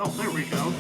Oh, there we go.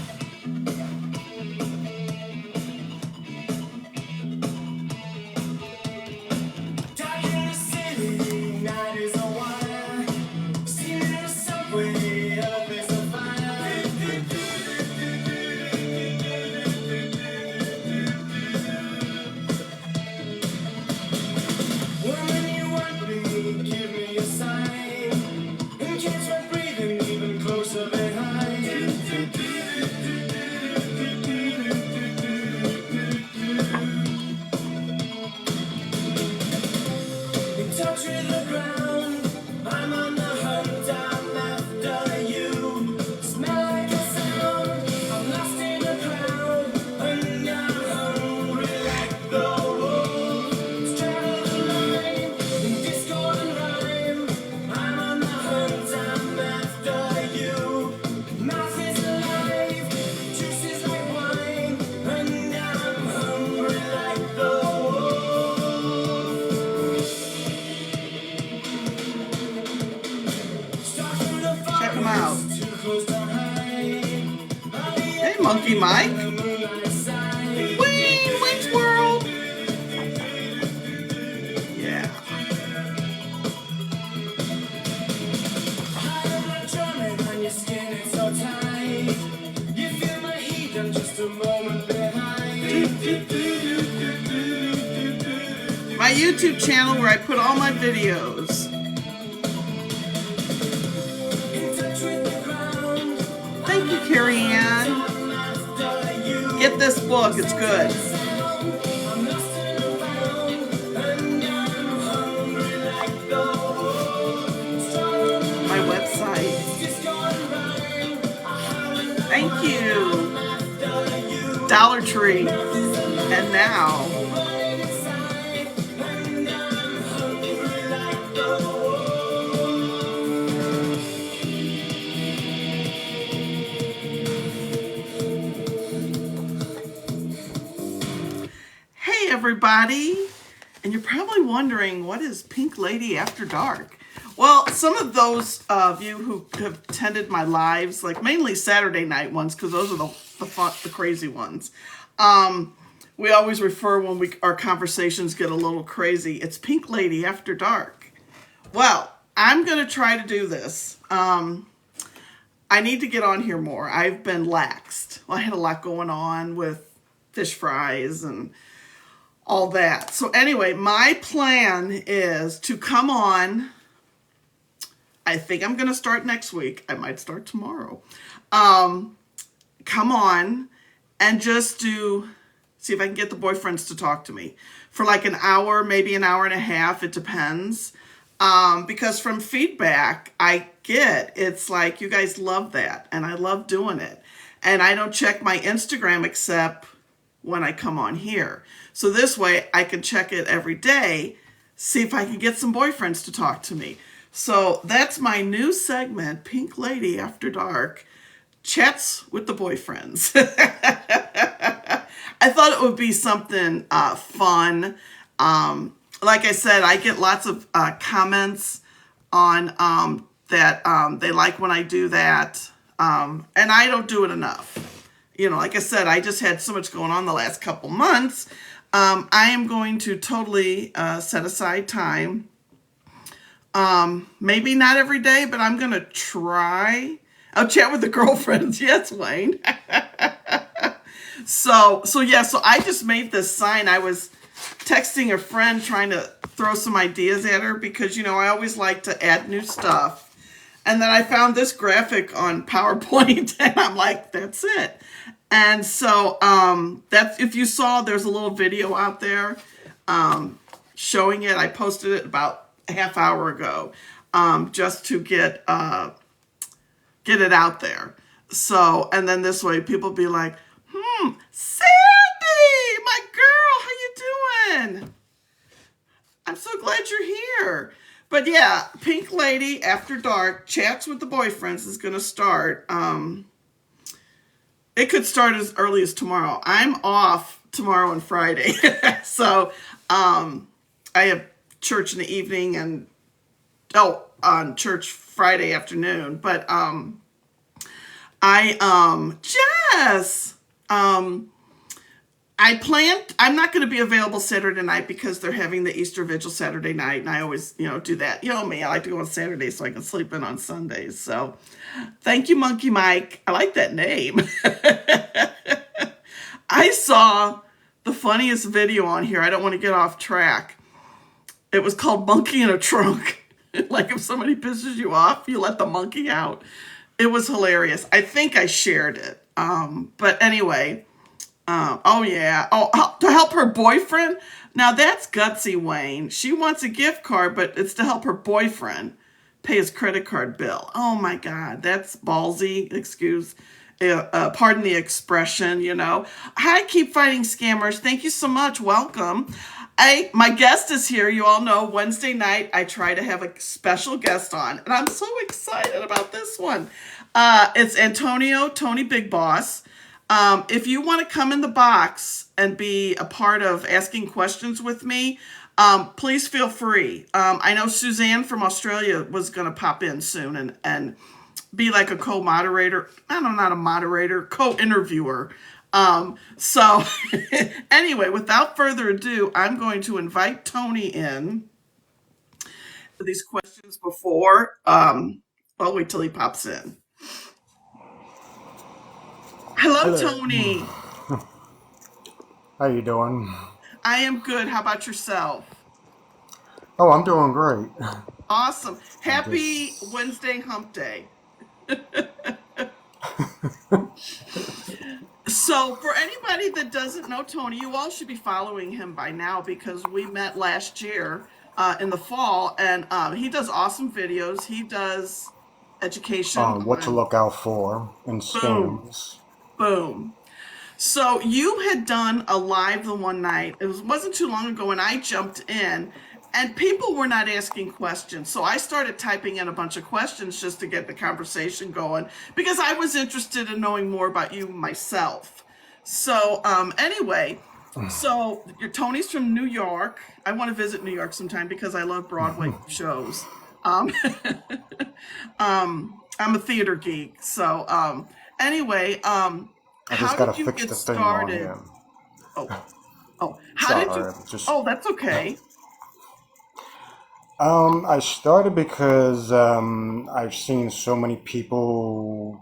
Check him out. Hey, Monkey Mike. Wayne's World. Yeah. My YouTube channel where I put all my videos. Thank you, Carrie Ann. Get this book, it's good. My website. Thank you. Dollar Tree. And now. Hey everybody, and you're probably wondering, what is Pink Lady After Dark? Well, some of those of you who have attended my lives, like mainly Saturday night ones, because those are the crazy ones. We always refer when our conversations get a little crazy. It's Pink Lady After Dark. Well, I'm going to try to do this. I need to get on here more. I've been laxed. Well, I had a lot going on with fish fries and all that. So anyway, my plan is to come on. I think I'm going to start next week. I might start tomorrow. Come on and just see if I can get the boyfriends to talk to me for like an hour, maybe an hour and a half. It depends. Because from feedback I get, it's like you guys love that and I love doing it. And I don't check my Instagram except when I come on here. So this way I can check it every day, see if I can get some boyfriends to talk to me. So that's my new segment, Pink Lady After Dark, chats with the boyfriends. I thought it would be something fun. Like I said, I get lots of comments on that they like when I do that. And I don't do it enough. You know, like I said, I just had so much going on the last couple months. I am going to totally set aside time. Maybe not every day, but I'm going to try. I'll chat with the girlfriends. Yes, Wayne. So I just made this sign. I was texting a friend trying to throw some ideas at her because, you know, I always like to add new stuff. And then I found this graphic on PowerPoint and I'm like, that's it. And so that's, if you saw, there's a little video out there showing it. I posted it about a half hour ago just to get it out there. So, and then this way people be like, Sandy, my girl, how you doing? I'm so glad you're here. But yeah, Pink Lady After Dark, chats with the boyfriends is going to start. It could start as early as tomorrow. I'm off tomorrow and Friday. So I have church in the evening and on church Friday afternoon. But Jess, um, I'm not going to be available Saturday night because they're having the Easter Vigil Saturday night, and I always, do that. You know me, I like to go on Saturdays so I can sleep in on Sundays. So thank you, Monkey Mike. I like that name. I saw the funniest video on here. I don't want to get off track. It was called Monkey in a Trunk. Like if somebody pisses you off, you let the monkey out. It was hilarious. I think I shared it. But anyway, oh yeah. Oh, to help her boyfriend? Now that's gutsy, Wayne. She wants a gift card, but it's to help her boyfriend pay his credit card bill. Oh my God, that's ballsy. Pardon the expression. Hi, Keep Fighting Scammers. Thank you so much. Welcome. My guest is here. You all know Wednesday night I try to have a special guest on, and I'm so excited about this one. It's Antonio, Tony Big Boss. If you want to come in the box and be a part of asking questions with me, please feel free. I know Suzanne from Australia was going to pop in soon and be like a co-moderator. I don't know, not a moderator, co-interviewer. So anyway, without further ado, I'm going to invite Tony in for these questions before, I'll wait till he pops in. Hello, Hello. Tony. How you doing? I am good. How about yourself? Oh, I'm doing great. Awesome. I'm Happy just Wednesday hump day. So, for anybody that doesn't know Tony, you all should be following him by now because we met last year in the fall, and he does awesome videos. He does education what to on look out for in boom, scams. boom. So you had done a live the one night. Wasn't too long ago, and I jumped in, and people were not asking questions. So I started typing in a bunch of questions just to get the conversation going because I was interested in knowing more about you myself. So anyway, so your Tony's from New York. I want to visit New York sometime because I love Broadway shows. Um, I'm a theater geek. So anyway, I how just gotta did you fix get the thing on started? here. Oh, oh, how did you? Sorry, just Oh, that's okay. I started because I've seen so many people,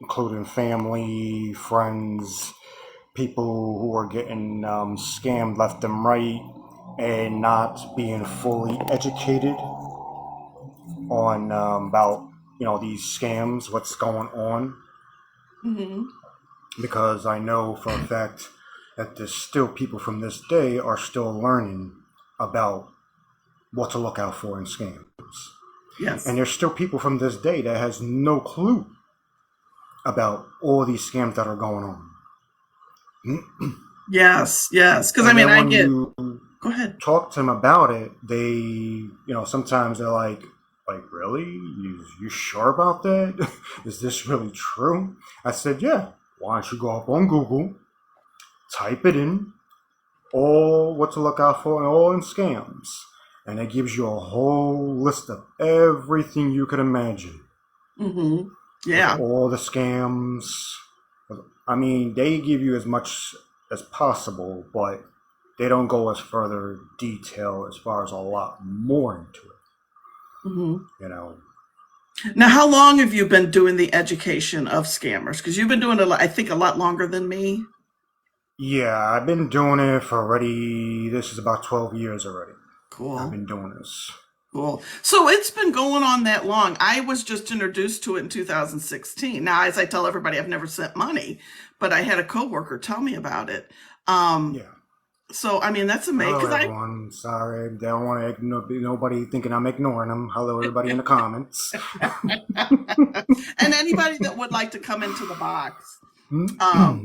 including family, friends, people who are getting scammed left and right, and not being fully educated on about these scams, what's going on. Hmm. Because I know for a fact that there's still people from this day are still learning about what to look out for in scams. And Yes, there's still people from this day that has no clue about all these scams that are going on. yes, yes. Because I And mean, then I when get. you Go ahead. talk to them about it, sometimes they're like, really? You sure about that? Is this really true? I said, yeah. Why don't you go up on Google, type it in, all what to look out for, and all in scams. And it gives you a whole list of everything you could imagine Hmm. with Yeah. all the scams. I mean, they give you as much as possible, but they don't go as further detail as far as a lot more into it. Hmm. You know, Now, how long have you been doing the education of scammers? Because you've been doing it, I think, a lot longer than me. yeah, I've been doing it for already. This is about 12 years already. I've Cool. been doing this. Cool. So it's been going on that long. I was just introduced to it in 2016. Now, as I tell everybody, I've never sent money, but I had a coworker tell me about it. Um, Yeah. so I mean, that's amazing. Hello, Because I everyone. Sorry, I don't want to nobody thinking I'm ignoring them. Hello, everybody in the comments. and anybody that would like to come into the box,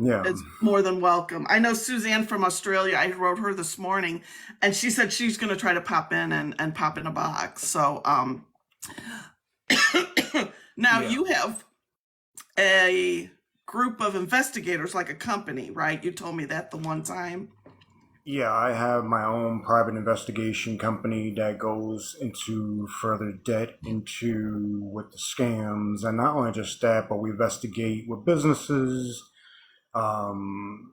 Yeah. is more than welcome. I know Suzanne from Australia. I wrote her this morning, and she said she's going to try to pop in and pop in a box. So now Yeah. you have a group of investigators, like a company, right? You told me that the one time. Yeah, I have my own private investigation company that goes into further debt into with the scams, and not only just that, but we investigate with businesses, um,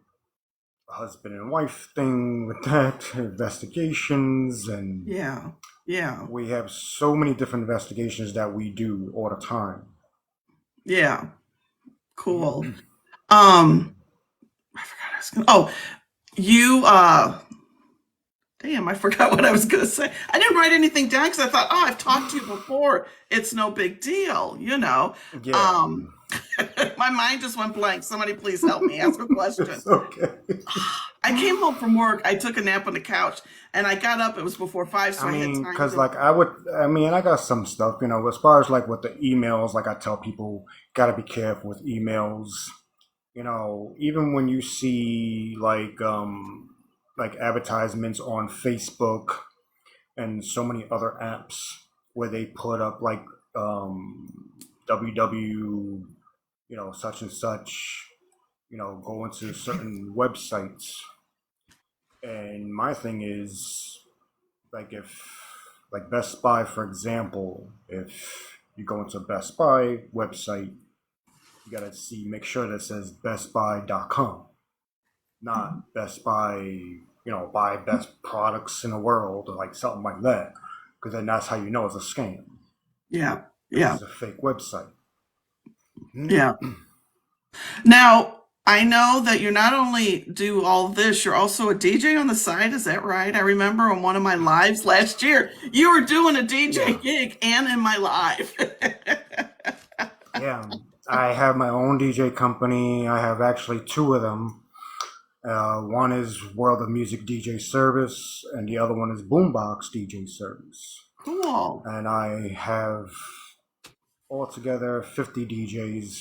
husband and wife thing with that, investigations, and Yeah. Yeah. we have so many different investigations that we do all the time. Yeah. Cool. Um, I forgot I was gonna, oh, you damn, I forgot what I was gonna say. I didn't write anything down because I thought, oh, I've talked to you before. It's no big deal, you know. Yeah, Um, my mind just went blank. Somebody please help me. Ask a question. it's okay. I came home from work. I took a nap on the couch, and I got up. It was before 5, I so I had mean, time cause to. like I got some stuff, as far as like with the emails, like I tell people, gotta be careful with emails. Even when you see like advertisements on Facebook and so many other apps where they put up like www, such and such, go into certain websites. And my thing is like if like Best Buy, for example, if you go into a Best Buy website, you gotta make sure that it says bestbuy.com, not Best Buy, buy best products in the world or like something like that. Because then that's how you know it's a scam. Yeah, Because yeah, it's a fake website. yeah. Now, I know that you not only do all this, you're also a DJ on the side. Is that right? I remember on one of my lives last year, you were doing a DJ Yeah. gig and in my live. Yeah. I have my own DJ company. I have actually two of them. One is World of Music DJ Service, and the other one is Boombox DJ Service. Cool. And I have altogether 50 DJs,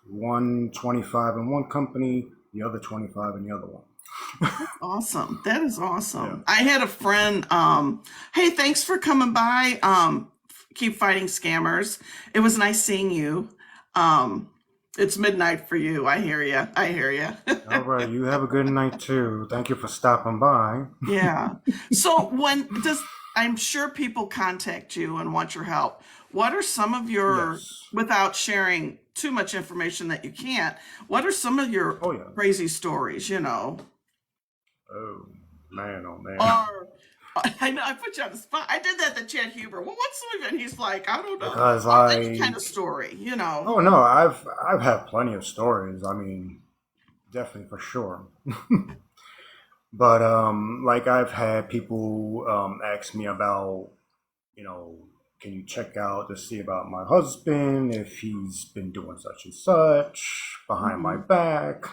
one 25 in one company, the other 25 in the other one. That's awesome. That is Yeah. awesome. I had a friend, hey, thanks for coming by. Keep fighting scammers. It was nice seeing you. Um, it's midnight for you. I hear you. I hear you. All right. You have a good night too. Thank you for stopping by. Yeah. So when does I'm sure people contact you and want your help. What are some of your, Yes. without sharing too much information that you can't, what are some of your Oh, yeah. crazy stories, you know? Oh, man. Oh, man. Or I know I put you on the spot. I did that to Chad Huber. Well, what's some of it? And he's like, I don't know. Because Any kind of story, you know. oh no, I've had plenty of stories. I mean, definitely for sure. But like I've had people ask me about, you know, can you check out to see about my husband if he's been doing such and such behind my Hmm. back?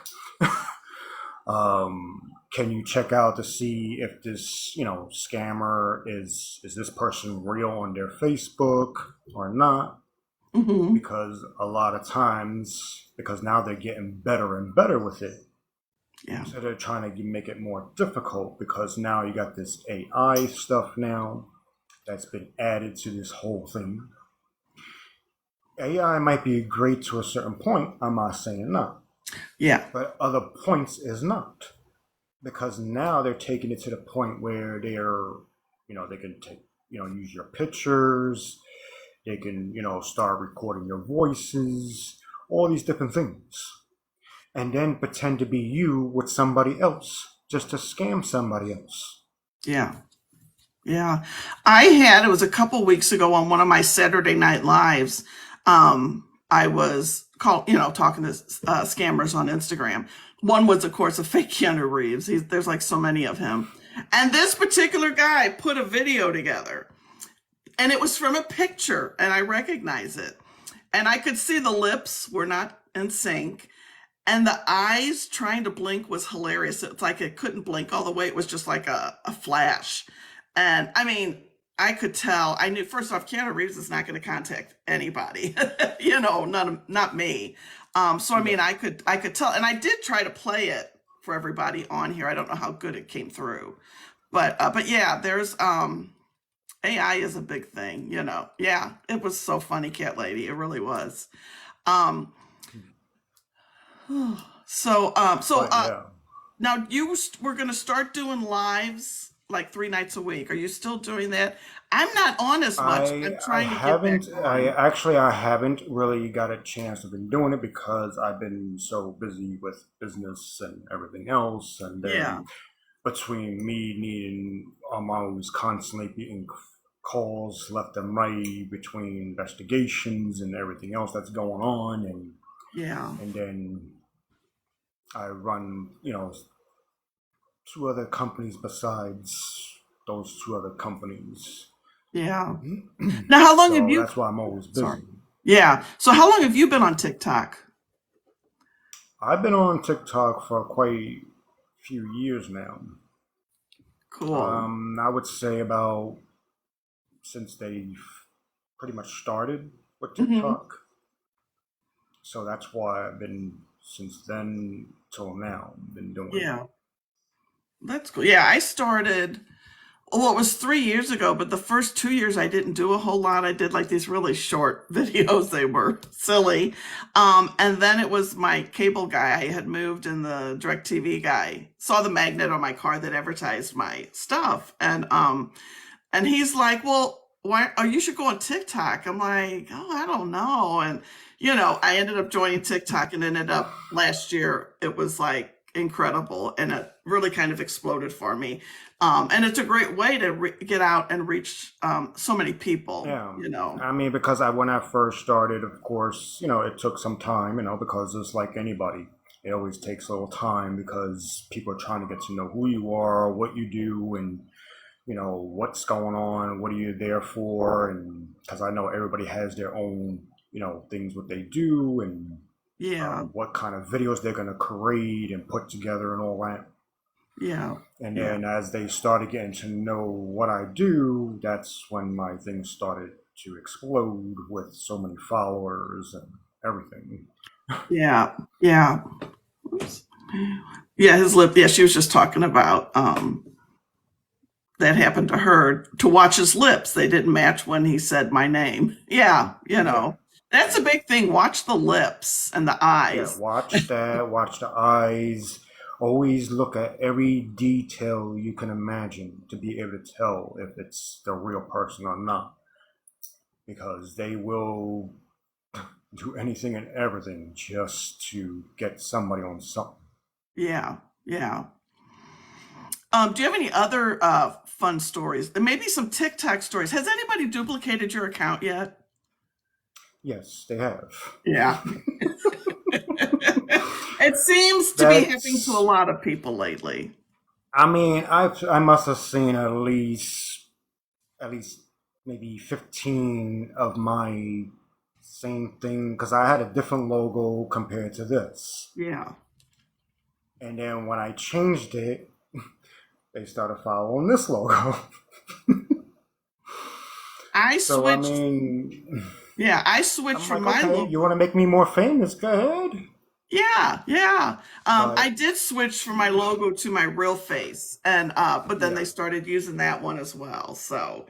Can you check out to see if this, scammer is this person real on their Facebook or not? Hmm. Because a lot of times, because now they're getting better and better with it. Yeah. So they're trying to make it more difficult because now you got this AI stuff now that's been added to this whole thing. AI might be great to a certain point. I'm not saying not, Yeah. but other points is not, because now they're taking it to the point where they can take, use your pictures. They can, start recording your voices, all these different things, and then pretend to be you with somebody else just to scam somebody else. Yeah. Yeah. It was a couple weeks ago on one of my Saturday Night Lives. I was talking to scammers on Instagram. One was, of course, a fake Keanu Reeves. There's like so many of him. And this particular guy put a video together, and it was from a picture, and I recognize it. And I could see the lips were not in sync. And the eyes trying to blink was hilarious. It's like it couldn't blink all the way. It was just like a flash. And I mean, I could tell. I knew first off, Keanu Reeves is not going to contact anybody, not me. So I mean, Yeah. I could tell, and I did try to play it for everybody on here. I don't know how good it came through, but yeah, there's AI is a big thing, you know. Yeah, it was so funny, Cat Lady. It really was. Um, so, But yeah. Now were going to start doing lives like 3 nights a week. Are you still doing that? I'm not on as much. I'm I trying to get back haven't. on. I haven't really got a chance. I've been doing it because I've been so busy with business and everything else, and Yeah. then between me needing, I'm always constantly getting calls left and right between investigations and everything else that's going on, Yeah. and then I run, two other companies besides those two other companies. Yeah. Now, how long have So you? that's why I'm always Sorry. busy. Yeah. So, how long have you been on TikTok? I've been on TikTok for quite a few years now. Cool. I would say about since they pretty much started with Hmm. TikTok. So that's why I've been since then till now been doing it. Yeah. That's cool. Yeah, I started. Well, it was 3 years ago, but the first 2 years I didn't do a whole lot. I did like these really short videos. They were silly. And then it was my cable guy. I had moved and the DirecTV guy saw the magnet on my car that advertised my stuff. And he's like, well, why? Oh, you should go on TikTok. I'm like, oh, I don't know. And, I ended up joining TikTok and ended up last year. It was like incredible. And it really kind of exploded for me. And it's a great way to get out and reach so many Yeah, people. I mean, because when I first started, of course, it took some time, because it's like anybody. It always takes a little time because people are trying to get to know who you are, what you do, and what's going on, what are you there for, and because I know everybody has their own, things what they do and Yeah. what kind of videos they're going to create and put together and all that. Yeah. And Yeah. then as they started getting to know what I do, that's when my things started to explode with so many followers and everything. Yeah. Yeah. Oops. Yeah. His lip. Yeah. She was just talking about that happened to her to watch his lips. They didn't match when he said my name. Yeah, Yeah. that's a big thing. Watch the lips and the Yeah, eyes. watch that, watch the eyes. Always look at every detail you can imagine to be able to tell if it's the real person or not. Because they will do anything and everything just to get somebody on something. Yeah, yeah. Do you have any other fun stories? And maybe some TikTok stories. Has anybody duplicated your account yet? Yes, they have. Yeah. It seems to be happening to a That's, lot of people lately. I mean, I must have seen at least maybe 15 of my same thing because I had a different logo compared to this. Yeah. And then when I changed it, they started following this logo. I So I switched. mean, Yeah, I switched I'm from like, my okay, you logo. want to make me more famous? Go ahead. Yeah, yeah. I But did switch from my logo to my real face, and but then yeah, they started using that one as well. So,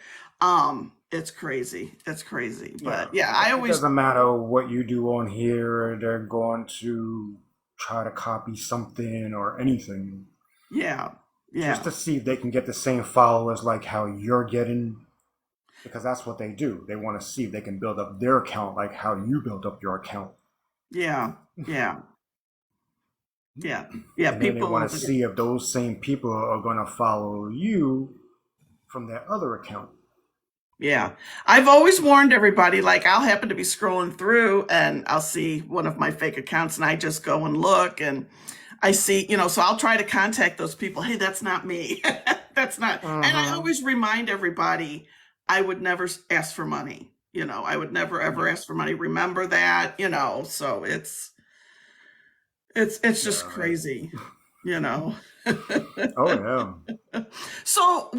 it's crazy. It's crazy. yeah, But yeah, I it always, doesn't matter what you do on here. They're going to try to copy something or anything yeah, just yeah, to see if they can get the same followers like how you're getting. Because that's what they do. They want to see if they can build up their account like how you built up your account. yeah, yeah, yeah, yeah. And then they want People, to see if those same people are going to follow you from their other account. yeah. I've always warned everybody. Like, I'll happen to be scrolling through, and I'll see one of my fake accounts, and I just go and look, and I see, so I'll try to contact those people. Hey, that's not me. That's not. And I Mm-hmm. always remind everybody I would never ask for money. I would never ever Yeah. ask for money. Remember that. So it's just Yeah. crazy, you know. Oh, yeah. So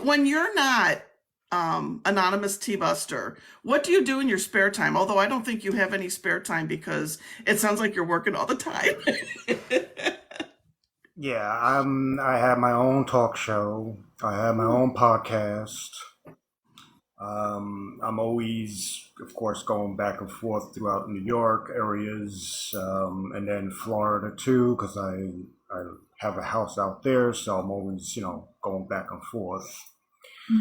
when you're not anonymous T Buster, what do you do in your spare time? Although I don't think you have any spare time because it sounds like you're working all the time. Yeah. I have my own talk show. I have my own podcast. I'm always, of course, going back and forth throughout New York areas, and then Florida too, because I have a house out there, so I'm always, going back and forth.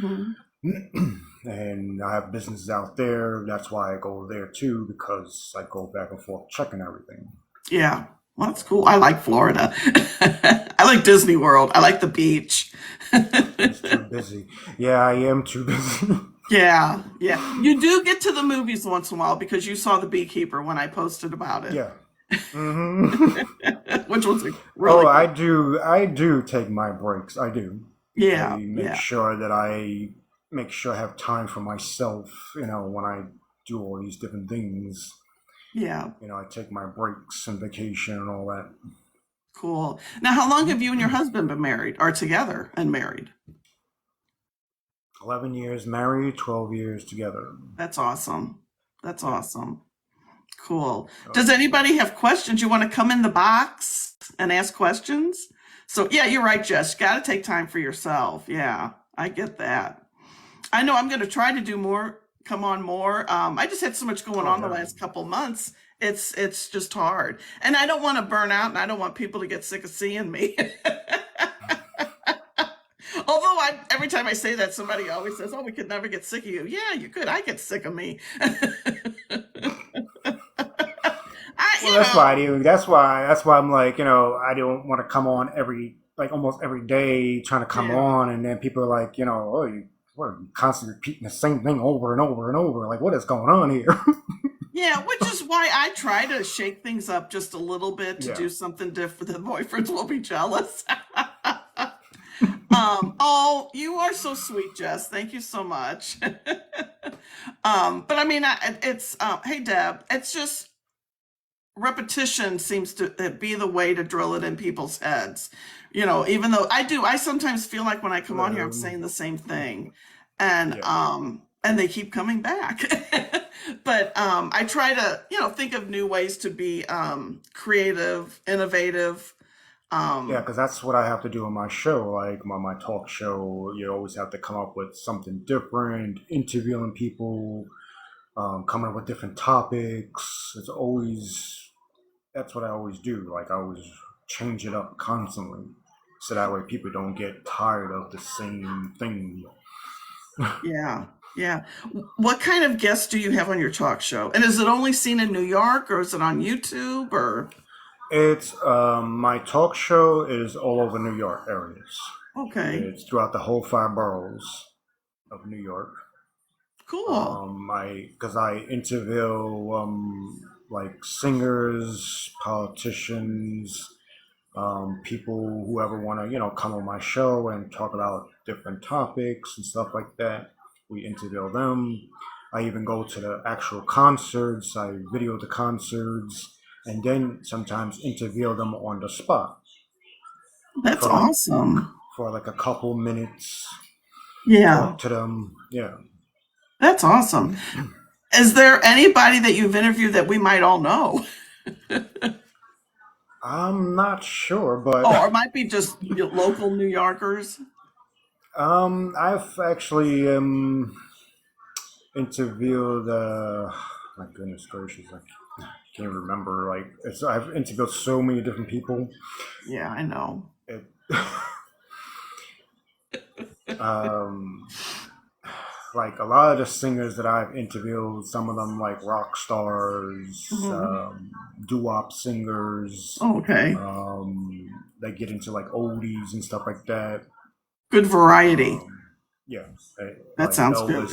Hmm. And I have businesses out there. That's why I go there too, because I go back and forth checking everything. Yeah. Well, that's cool. I like Florida. I like Disney World. I like the beach. It's too busy. Yeah, I am too busy. Yeah, yeah. You do get to the movies once in a while because you saw The Beekeeper when I posted about it, Yeah. Hmm. which was Oh, really good. I do take my breaks. I do. I Yeah, yeah, make sure I have time for myself, when I do all these different things. yeah. I take my breaks and vacation and all that. Cool. Now, how long have you and your husband been married or together and married? 11 years married, 12 years together. That's awesome. That's Yeah. awesome. Cool. Oh, Does yeah. anybody have questions? You want to come in the box and ask questions? So, yeah, you're right, Jess. You got to take time for yourself. Yeah, I get that. I know I'm going to try to do more, come on more. I just had so much going Oh, on the yeah. last couple months. It's just hard. And I don't want to burn out and I don't want people to get sick of seeing me. Although every time I say that, somebody always says, "Oh, we could never get sick of you." Yeah, you could. I get sick of me. I, Well, you that's why I know, do. That's why I'm like, I don't want to come on like almost every day trying to come yeah, on, and then people are like, oh, you what are you constantly repeating the same thing over and over and over? Like, what is going on here? yeah. Which is why I try to shake things up just a little bit to Yeah. do something different. The boyfriends will be jealous. Oh, you are so sweet, Jess. Thank you so much. But I mean, it's hey, Deb. It's just repetition seems to be the way to drill it in people's heads. Even though I sometimes feel like when I come on here, I'm Um, saying the same thing, and yeah. they keep coming back. But I try to think of new ways to be creative, innovative. Yeah, Um, because that's what I have to do on my show. Like my talk show, you always have to come up with something different, interviewing people, coming up with different topics. That's what I always do. Like I always change it up constantly, so that way people don't get tired of the same thing. yeah, yeah. What kind of guests do you have on your talk show? And is it only seen in New York, or is it on YouTube, or? It's my talk show is all over New York areas. Okay, It's throughout the whole five boroughs of New York. cool. I interview like singers, politicians, people who ever want to come on my show and talk about different topics and stuff like that. We interview them. I even go to the actual concerts. I video the concerts and then sometimes interview them on the spot That's for like awesome. a couple minutes. Yeah, Talk to them. Yeah. that's awesome. Is there anybody that you've interviewed that we might all know? I'm not sure, but Oh, or it might be just local New Yorkers. I've actually interviewed. My goodness gracious, I can't remember. Like I've interviewed so many different people. Yeah, I know. It, um, like a lot of the singers that I've interviewed, some of them like rock stars, Hmm. doo-wop singers. Oh, okay. They get into like oldies and stuff like that. Good variety. Um, yeah, That like sounds good.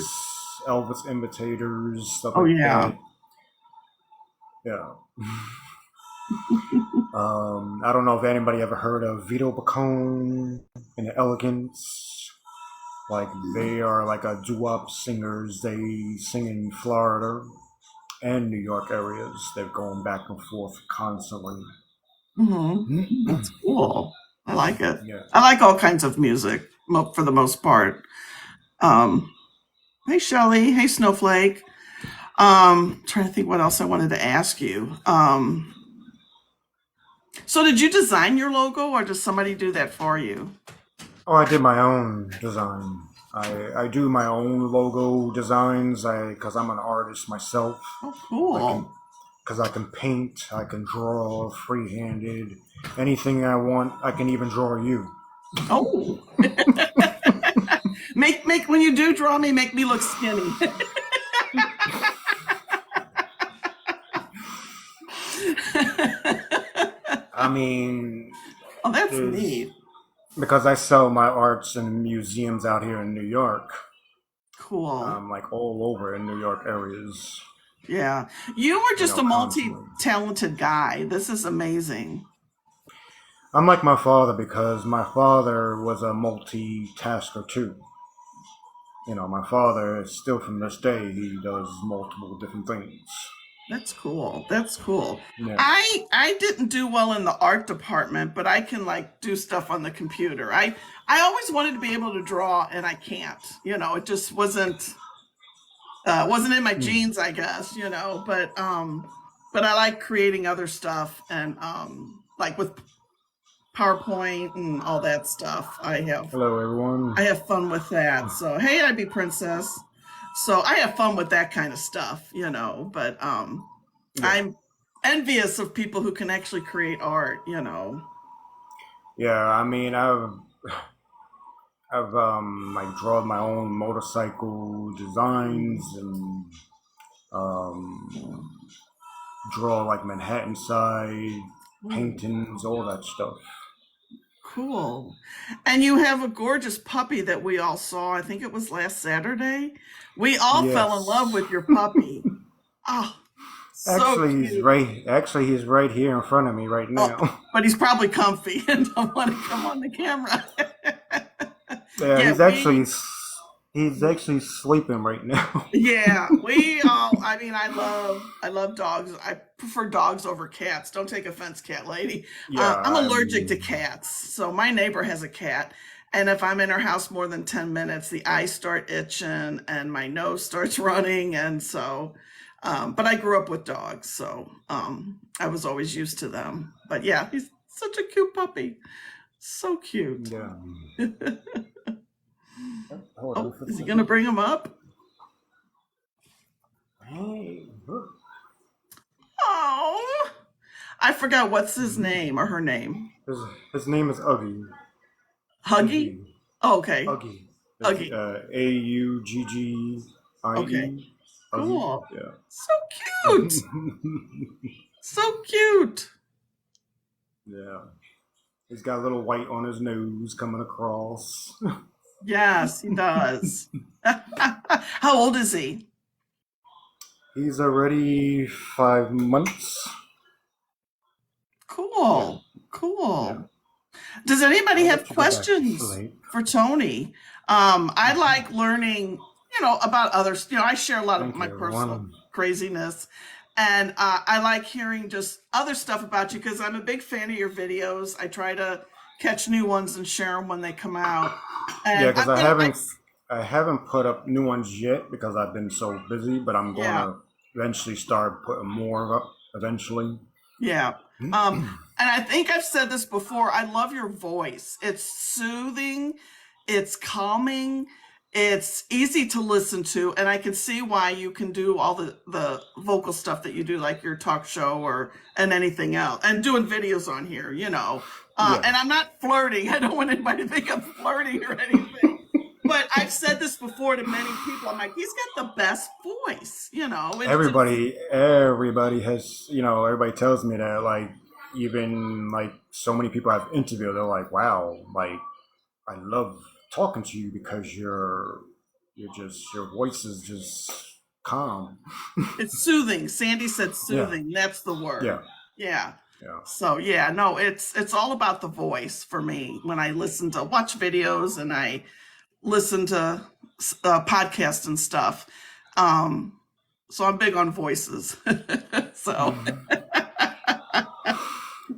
Elvis imitators, stuff Oh, like yeah. that. Yeah. I don't know if anybody ever heard of Vito Bacone and the Elegants. Like they are like a doo-wop singers. They sing in Florida and New York areas. They're going back and forth constantly. Hmm. That's cool. I like it. Yeah. I like all kinds of music for the most part. Um, hey, Shelley. Hey, Snowflake. Trying to think what else I wanted to ask you. So did you design your logo or does somebody do that for you? Oh, I did my own design. I do my own logo designs. Because I'm an artist myself. Oh, I can cool. because I can paint, I can draw free-handed, anything I want. I can even draw you. Oh, make when you do draw me, make me look skinny. I mean, Oh, that's there's neat. because I sell my arts in museums out here in New York, Cool. like all over in New York areas. Yeah. You were just a Constantly. multi-talented guy. This is amazing. I'm like my father because my father was a multitasker too. My father is still from this day. He does multiple different things. That's cool. That's cool. Yeah. I didn't do well in the art department, but I can like do stuff on the computer. I always wanted to be able to draw and I can't. It just wasn't in my Mm. genes, I guess, but I like creating other stuff and like with PowerPoint and all that stuff. Hello, everyone. I have fun with that. So, hey, I'd be princess. So, I have fun with that kind of stuff, but Yeah. I'm envious of people who can actually create art. Yeah. I mean, I've like drawn my own motorcycle designs and um, draw like Manhattan side Ooh, paintings, all that stuff. cool. And you have a gorgeous puppy that we all saw. I think it was last Saturday. We all fell in love Yes. with your puppy. Oh, so cute. Actually, he's right here in front of me right Oh, now. but he's probably comfy and don't want to come on the camera. Yeah, Yeah, he's actually sleeping right now. we all, I mean, I love dogs. I prefer dogs over cats. Don't take offense, cat lady. Yeah, I'm I allergic to mean, cats. So my neighbor has a cat. And if I'm in her house more than 10 minutes, the eyes start itching and my nose starts running. And so, but I grew up with dogs. So, I was always used to them. But yeah, he's such a cute puppy. So cute. yeah. Hold on Oh, for a is he going to second. bring him up? Hey, look. Oh, I forgot what's his name or her name. His, his name is Uggy. Huggy? Uggy. Oh, okay. Uggy. It's Huggy. Okay. Auggie. Uggy. Cool. Yeah. So cute. So cute. Yeah. He's got a little white on his nose coming across. Yes, he does. How old is he? He's already 5 months. Yeah. Cool. Yeah. Cool. Does anybody I'll have let you go back to questions sleep. for Tony? I like learning, about others. I share a lot of Thank my you, personal everyone. craziness, and I like hearing just other stuff about you because I'm a big fan of your videos. I try to catch new ones and share them when they come out. Yeah, And because I I haven't put up new ones yet because I've been so busy, but I'm going yeah, to eventually start putting more up eventually. yeah. Um, and I think I've said this before. I love your voice. It's soothing, it's calming, it's easy to listen to, and I can see why you can do all the vocal stuff that you do, like your talk show and anything else, and doing videos on here. Yeah. And I'm not flirting. I don't want anybody to think I'm flirting or anything. But I've said this before to many people. I'm like, he's got the best voice. It's just Everybody has, everybody tells me that, like, even like so many people I've interviewed, they're like, wow, like, I love talking to you because your voice is just calm. It's soothing. Sandy said Yeah. soothing. That's the word. Yeah. Yeah. Yeah. So yeah, no, it's all about the voice for me when I watch videos and I listen to podcasts and stuff. Um, so I'm big on voices. So Hmm.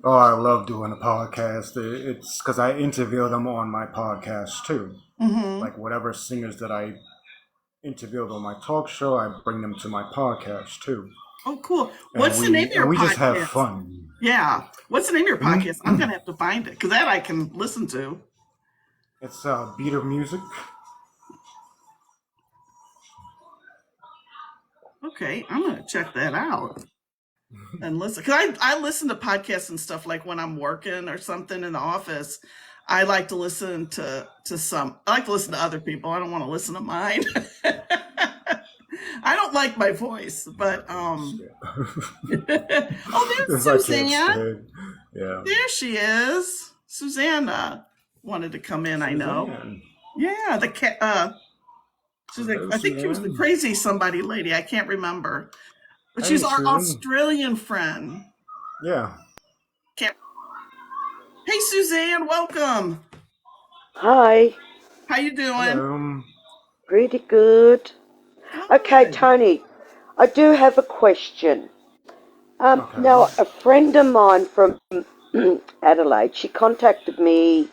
Oh, I love doing a podcast. It's because I interview them on my podcast too. mhm. Like whatever singers that I interviewed on my talk show, I bring them to my podcast too, Oh, cool. and What's the name of your we just have podcast? fun. Yeah. What's the name of your podcast? I'm Mhm. gonna have to find it because that I can listen to. It's beat of music. Okay, I'm gonna check that out. and listen. Because I listen to podcasts and stuff like when I'm working or something in the office. I like to listen to some. I like to listen to other people. I don't want to listen to mine. I don't like my voice, but oh, Because I there's can't Suzanne. stand. Yeah. There she is. Susanna wanted to come in. I know. Suzanne. Yeah, the cat. She's like, Hello, I think she was the Suzanne. crazy somebody lady. I can't remember, but she's Hey, our Susan. Australian friend. Yeah. Can't. Hey, Suzanne, welcome. Hi, How you doing? Hello. pretty good. Okay, Good. Tony, I do have a question. Okay. Now, a friend of mine from Adelaide, she contacted me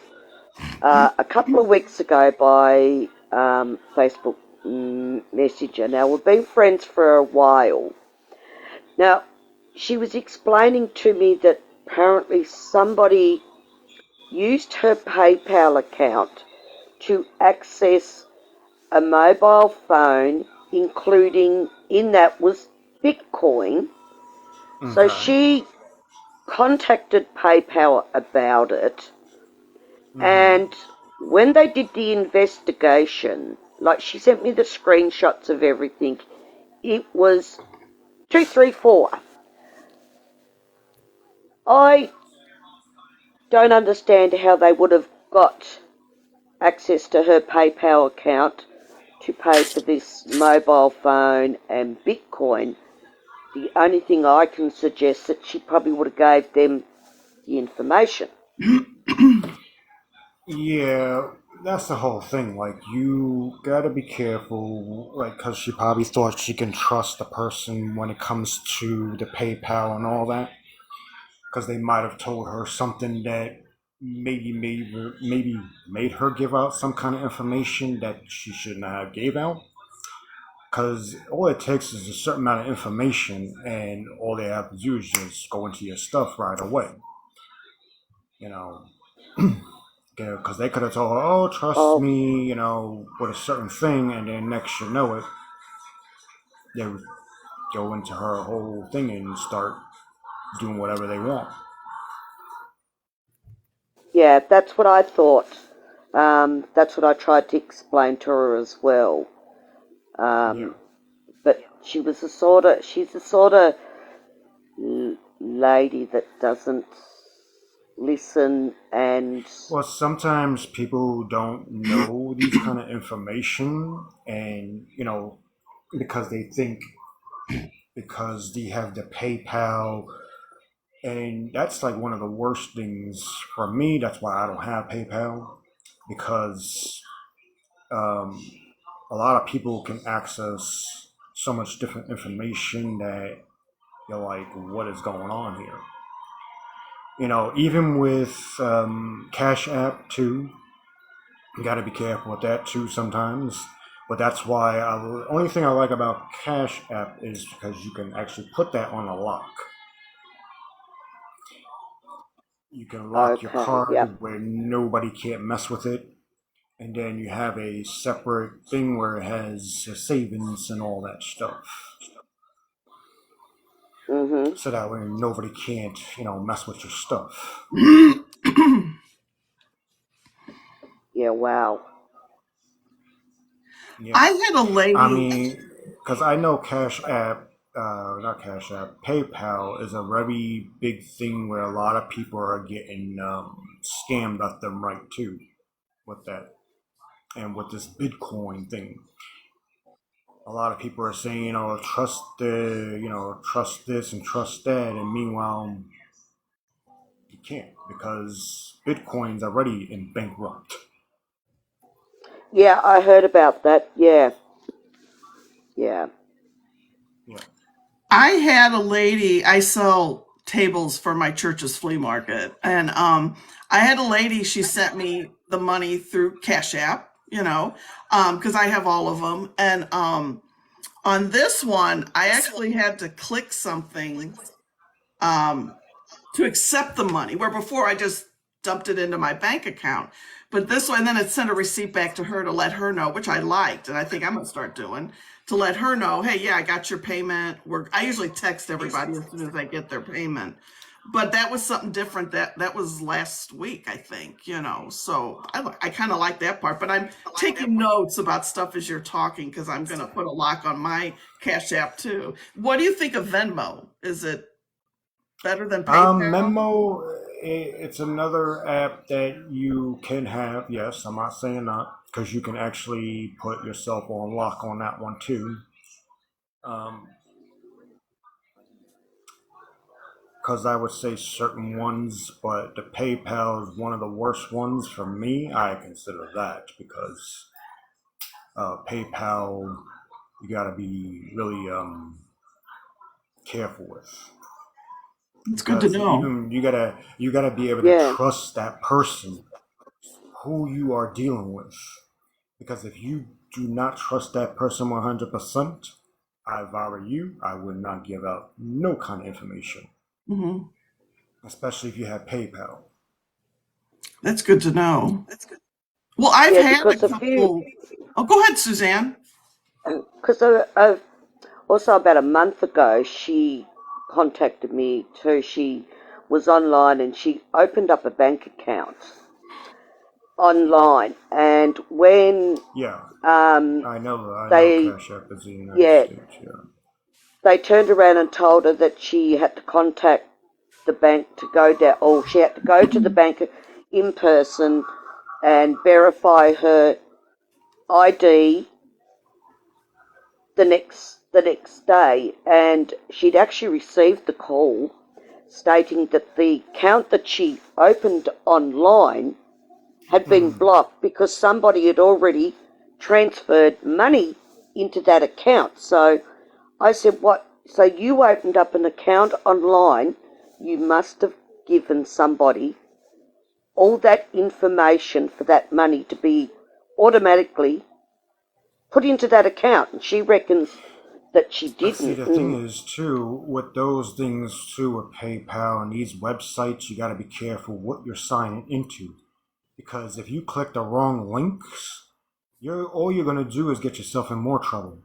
a couple of weeks ago by Facebook Messenger. Now, we've been friends for a while. Now, she was explaining to me that apparently somebody used her PayPal account to access a mobile phone, including in that was Bitcoin. So Okay. she contacted PayPal about it, Mm-hmm. and when they did the investigation, like she sent me the screenshots of everything, it was 234. I don't understand how they would have got access to her PayPal account to pay for this mobile phone and Bitcoin. The only thing I can suggest that she probably would have gave them the information. Yeah, that's the whole thing. Like, you gotta be careful, like, because she probably thought she can trust the person when it comes to the PayPal and all that. Because they might have told her something that maybe made her give out some kind of information that she shouldn't have gave out. Because all it takes is a certain amount of information, and all they have to do is just go into your stuff right away. You know, because they could have told her, "Oh, trust Oh, me," with a certain thing, and then next you know it, they would go into her whole thing and start doing whatever they want. yeah, that's what I thought. That's what I tried to explain to her as well. Yeah. Um, but she's the sort of lady that doesn't listen and, Well, sometimes people don't know these kind of information, and because they think because they have the PayPal, and that's like one of the worst things for me. That's why I don't have PayPal, because um, a lot of people can access so much different information that you're like, what is going on here? Even with Cash App too, you got to be careful with that too sometimes. But that's why the only thing I like about Cash App is because you can actually put that on a lock. You can lock your okay, yep. card where nobody can't mess with it, and then you have a separate thing where it has savings and all that stuff, Mhm. so that way nobody can't mess with your stuff. Yeah, wow. Yeah, I had a I lady. mean, because I know Cash App, not Cash App, PayPal is a very big thing where a lot of people are getting scammed left and right too with that, and with this Bitcoin thing. A lot of people are saying, trust this and trust that, and meanwhile, you can't because Bitcoin's already in bankrupt. Yeah, I heard about that. Yeah, yeah. Yeah. I had a lady. I sell tables for my church's flea market, and I had a lady. She sent me the money through Cash App. Because I have all of them, and on this one, I actually had to click something um, to accept the money, where before I just dumped it into my bank account. But this one, and then it sent a receipt back to her to let her know, which I liked, and I think I'm gonna start doing, to let her know, hey, yeah, I got your payment. I usually text everybody as soon as I get their payment. But that was something different. That was last week, I think. So I kind of like that part. But I'm taking notes about stuff as you're talking because I'm going to put a lock on my Cash App too. What do you think of Venmo? Is it better than PayPal? Memo, it's another app that you can have. Yes, I'm not saying not, because you can actually put yourself on lock on that one too. Um, because I would say certain ones, but the PayPal is one of the worst ones for me. I consider that because PayPal you got to be really careful with, It's good to because know. even you gotta be able to Yeah, trust that person who you are dealing with, because if you do not trust that person 100%, if I were you, I would not give out no kind of information, Hmm. especially if you have PayPal. That's good to know. Well, I've yeah, had a because a few, couple. Oh, go ahead, Suzanne. because also about a month ago, she contacted me too. She was online and she opened up a bank account online, and when Yeah, um, I know they Cash App is the United yeah States. Yeah. they turned around and told her that she had to contact the bank to go down, or she had to go to the bank in person and verify her ID the next day, and she'd actually received the call stating that the account that she opened online had been Hmm. blocked because somebody had already transferred money into that account. So I said, "What? So you opened up an account online? You must have given somebody all that information for that money to be automatically put into that account." And she reckons that she But see, didn't. the thing is too, with those things too, with PayPal and these websites, you got to be careful what you're signing into, because if you click the wrong links, you're all you're gonna do is get yourself in more trouble.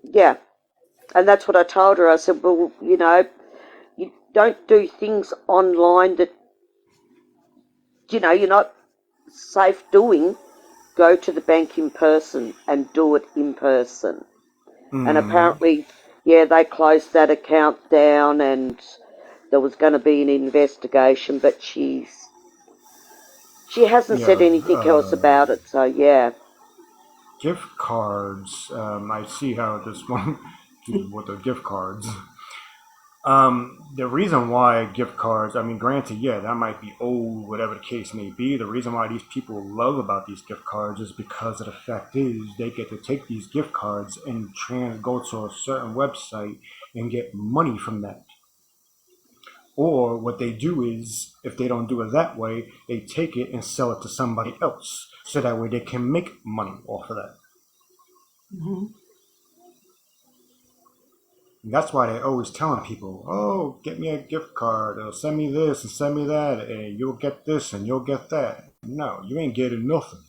Yeah, and that's what I told her. I said, well, you don't do things online that, you're not safe doing. Go to the bank in person and do it in person. And Hmm. apparently, yeah, they closed that account down and there was going to be an investigation, but she hasn't said Yeah. anything else about it. So, yeah. Gift cards. I see how this one do with the gift cards. The reason why gift cards, I mean, granted, yeah, that might be old, whatever the case may be. The reason why these people love about these gift cards is because of the fact is they get to take these gift cards and go to a certain website and get money from that. Or what they do is, if they don't do it that way, they take it and sell it to somebody else. So that way they can make money off of that. Hmm. And that's why they're always telling people, oh, get me a gift card, or send me this and send me that, and you'll get this and you'll get that. No, you ain't getting nothing.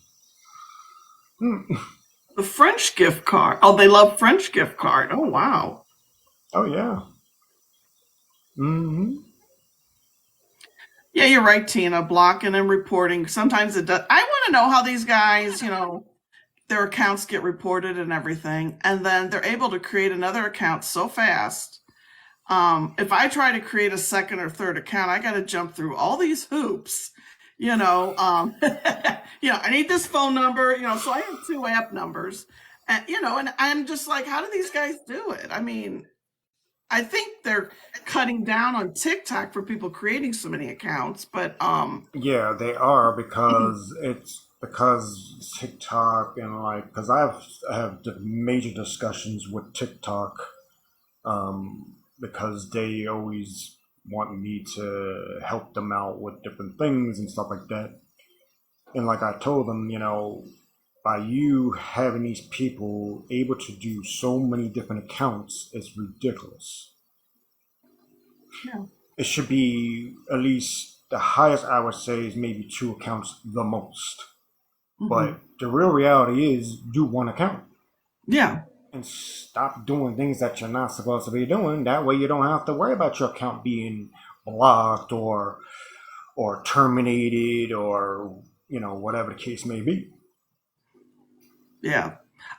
The French gift card. Oh, they love French gift card. Oh, wow. Oh, yeah. Mm-hmm. Yeah, you're right, Tina. Blocking and reporting. Sometimes it does. I want to know how these guys, their accounts get reported and everything, and then they're able to create another account so fast. If I try to create a second or third account, I got to jump through all these hoops. I need this phone number. So I have two app numbers, and I'm just like, how do these guys do it? I mean, I think they're cutting down on TikTok for people creating so many accounts, but Yeah, they are, because it's because TikTok and like, because I have major discussions with TikTok, because they always want me to help them out with different things and stuff like that. And like I told them, by you having these people able to do so many different accounts is ridiculous. yeah. It should be at least the highest I would say is maybe two accounts the most. Hmm. But the real reality is do one account Yeah. and stop doing things that you're not supposed to be doing. That way you don't have to worry about your account being blocked or terminated or whatever the case may be. Yeah.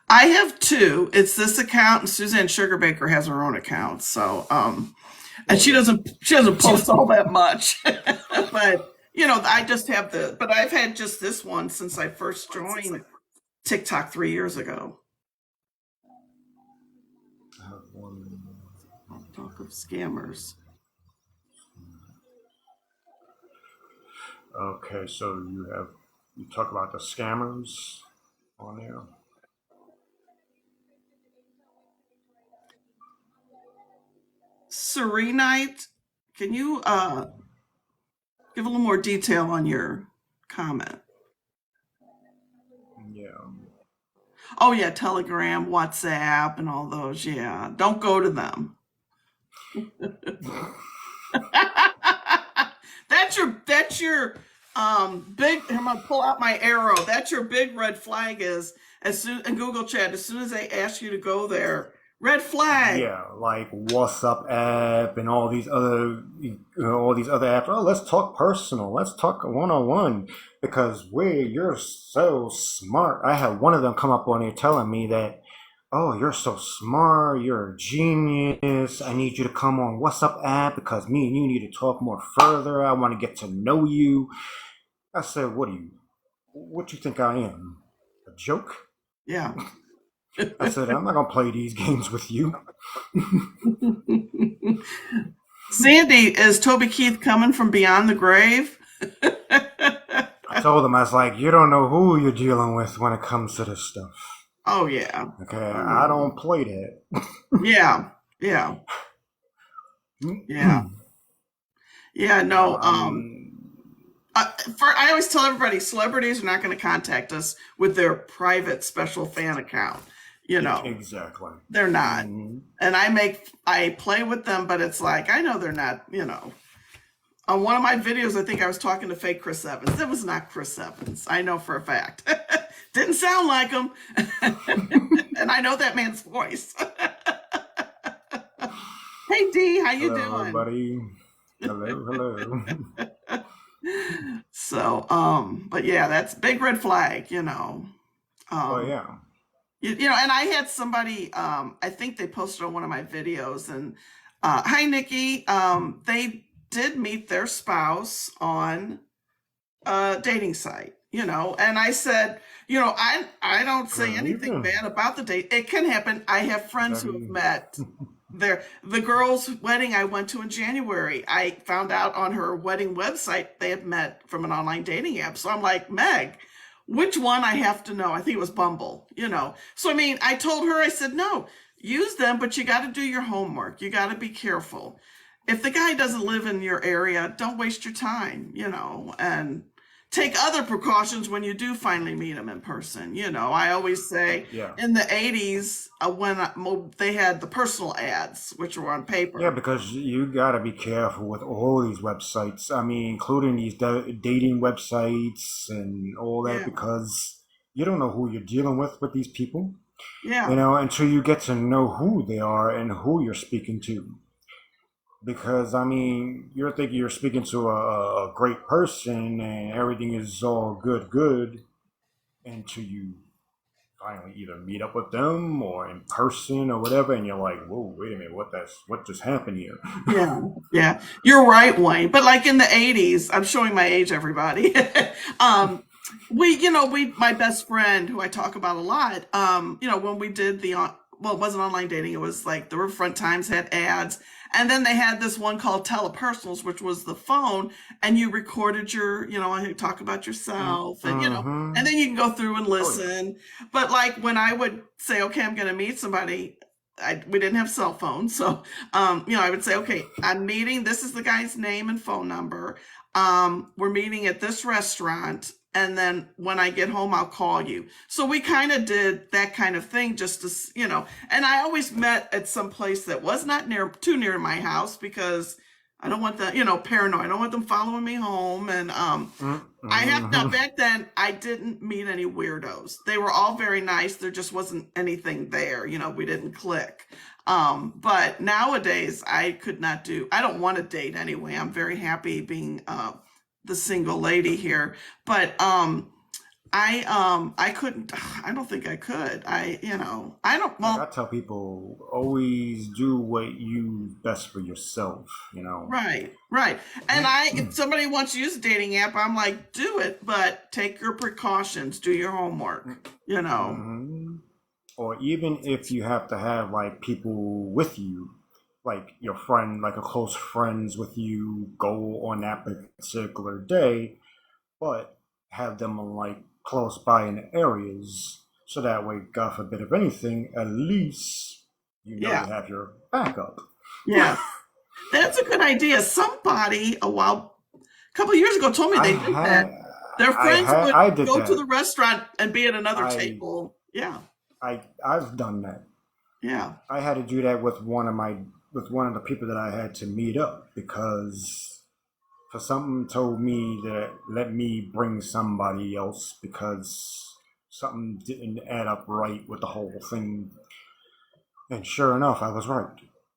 I have two. It's this account, and Suzanne Sugarbaker has her own account. So, and Oh yeah. she doesn't post all that much, but I just have but I've had just this one since I first joined TikTok 3 years ago. I have one. I'll talk of scammers. Okay, so you talk about the scammers on there. Serenite, can you give a little more detail on your comment? Yeah. Oh yeah, Telegram, WhatsApp, and all those. Yeah, don't go to them. That's your big. I'm gonna pull out my arrow. That's your big red flag. Is as soon in Google Chat, as soon as they ask you to go there, red flag. Yeah, like WhatsApp app and all these other apps. Oh, let's talk personal. Let's talk one on one because you're so smart. I had one of them come up on here telling me that, oh, you're so smart. You're a genius. I need you to come on WhatsApp app because me and you need to talk more further. I want to get to know you. I said, what you think I am? A joke? Yeah. I said, I'm not gonna play these games with you. Sandy, is Toby Keith coming from beyond the grave? I told him, I was like, you don't know who you're dealing with when it comes to this stuff. Oh yeah. Okay, Oh I yeah. don't play that. Yeah. Yeah. Yeah. Yeah. No. I mean, I always tell everybody, celebrities are not going to contact us with their private special fan account. exactly. They're not. Hmm. And I play with them, but it's like I know they're not. On one of my videos, I think I was talking to fake Chris Evans. It was not Chris Evans. I know for a fact. Didn't sound like him, and I know that man's voice. Hey D, how you Hello, doing? everybody. Hello, hello. So, but yeah, that's big red flag. Oh Um, yeah. and I had somebody, I think they posted on one of my videos, and hi Nikki, they did meet their spouse on a dating site, and I said, I don't say Good anything evening. bad about the date. It can happen. I have Is friends that who have you? met the girl's wedding I went to in January. I found out on her wedding website they had met from an online dating app. So I'm like, Meg, which one I have to know? I think it was Bumble. So I mean, I told her, I said, no, use them, but you got to do your homework. You got to be careful. If the guy doesn't live in your area, don't waste your time, and take other precautions when you do finally meet him in person. I always say Yeah. in the 80s, when they had the personal ads, which were on Yeah, paper. because you gotta be careful with all these websites. I mean, including these dating websites and all that, Yeah, because you don't know who you're dealing with these people, yeah, until you get to know who they are and who you're speaking to. Because, I mean, you're thinking you're speaking to a great person and everything is all good until you finally either meet up with them or in person or whatever, and you're like, whoa, wait a minute, what just happened here? yeah, yeah. You're right, Wayne. But like in the 80s, I'm showing my age, everybody. um, my best friend, who I talk about a lot, when we did well, it wasn't online dating. It was like the Riverfront Times had ads. And then they had this one called telepersonals, which was the phone, and you recorded and you talk about yourself, and Mm-hmm. then you can go through and Oh yeah. listen. But like when I would say, okay, I'm going to meet somebody, we didn't have cell phones. So, I would say, okay, I'm meeting, this is the guy's name and phone number. We're meeting at this restaurant. And then when I get home, I'll call you. So we kind of did that kind of thing just to, and I always met at some place that was not too near my house because I don't want the, paranoid. I don't want them following me home. And I have now Mm-hmm. back then I didn't meet any weirdos. They were all very nice. There just wasn't anything there. We didn't click. But nowadays I could not do. I don't want to date anyway. I'm very happy being the single lady here. But I couldn't. I don't think I could. I don't. Like I Well, tell people, always do what you best for yourself. right, right. And if somebody wants to use a dating app, I'm like, do it, but take your precautions, do your homework. Hmm. Or even if you have to have like people with you, like your friend, like a close friends with you, go on that particular day, but have them like close by in areas, so that way, God forbid, if anything, at least you Yeah, have your backup. yeah. That's a good idea. Somebody a couple years ago told me I they did that. had, Their friends would I did go to the that. restaurant and be at another I, table. Yeah, I've done that. yeah, I had to do that with one of the people that I had to meet up because for something told me that let me bring somebody else because something didn't add up right with the whole thing. And sure enough, I was right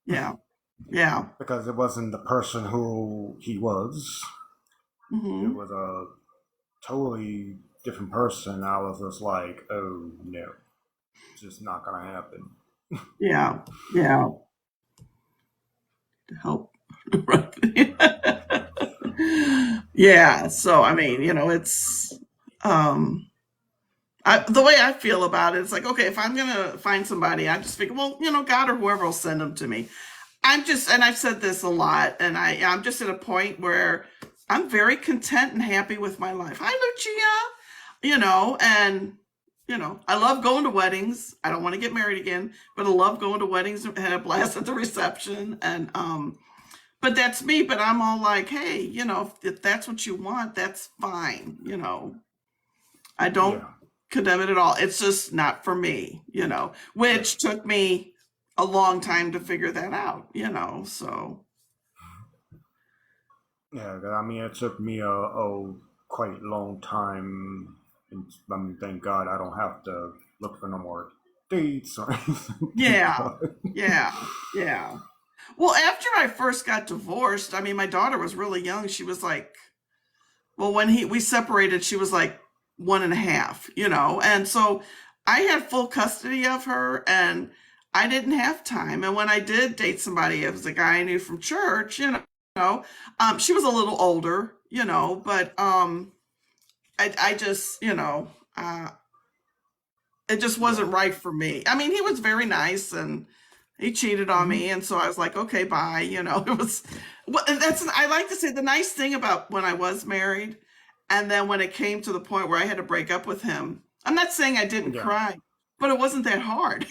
yeah, yeah. because it wasn't the person who he was. It Hmm. was a totally different person. I was just like, oh no, it's just not gonna happen. Yeah, yeah. To help. Yeah. So I mean, it's um the way I feel about it, it's like, okay, if I'm gonna find somebody, I just figure, well, God or whoever will send them to me. And I've said this a lot, and I'm just at a point where I'm very content and happy with my life. Hi, Lucia. And I love going to weddings. I don't want to get married again, but I love going to weddings and have a blast at the reception. And but that's me. But I'm all like, hey, if that's what you want, that's fine. I don't Yeah, condemn it at all. It's just not for me, yeah, which took me a long time to figure that out. So yeah. I mean, it took me a quite long time. And I mean, thank God I don't have to look for no more dates or anything. Thank yeah, God. yeah, yeah. Well, after I first got divorced, I mean, my daughter was really young. She was like, well, when we separated, she was like 1.5, and so I had full custody of her, and I didn't have time. And when I did date somebody, it was a guy I knew from church. She was a little older, but I just, uh, it just Yeah. wasn't right for me. I mean, he was very nice and he cheated on Hmm. me, and so I was like, okay, bye. It was well, and that's I like to say the nice thing about when I was married, and then when it came to the point where I had to break up with him. I'm not saying I didn't Yeah. cry, but it wasn't that hard.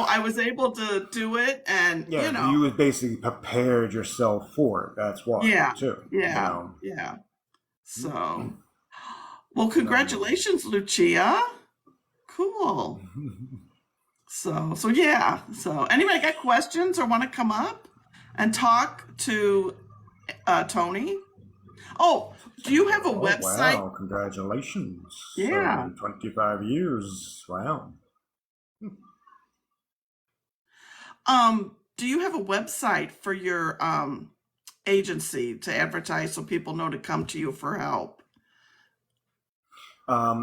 I was able to do it, and Yeah, you was basically prepared yourself for it. That's why, yeah, too. You yeah, know, yeah. So, well, but I mean, congratulations, Lucia. Cool. So yeah. So anybody got questions or want to come up and talk to Tony? Oh, do you have a oh website? wow, congratulations! Yeah. So 25 years. Wow. Do you have a website for your agency to advertise so people know to come to you for help?